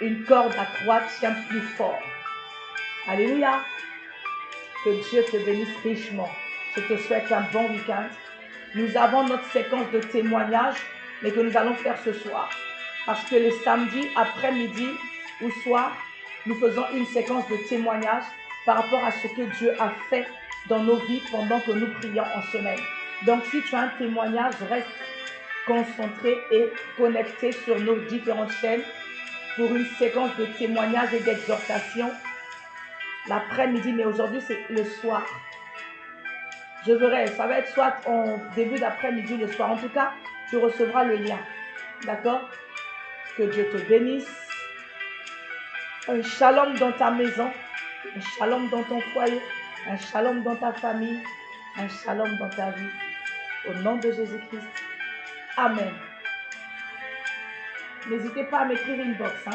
Une corde à 3 tient plus fort. Alléluia. Que Dieu te bénisse richement. Je te souhaite un bon week-end. Nous avons notre séquence de témoignages, mais que nous allons faire ce soir. Parce que les samedis, après-midi ou soir, nous faisons une séquence de témoignages par rapport à ce que Dieu a fait dans nos vies pendant que nous prions en semaine. Donc, si tu as un témoignage, reste concentré et connecté sur nos différentes chaînes pour une séquence de témoignages et d'exhortation l'après-midi, mais aujourd'hui, c'est le soir. Je verrai, ça va être soit en début d'après-midi, le soir. En tout cas, tu recevras le lien. D'accord? Que Dieu te bénisse. Un shalom dans ta maison, un shalom dans ton foyer, un shalom dans ta famille, un shalom dans ta vie. Au nom de Jésus-Christ. Amen. N'hésitez pas à m'écrire une box.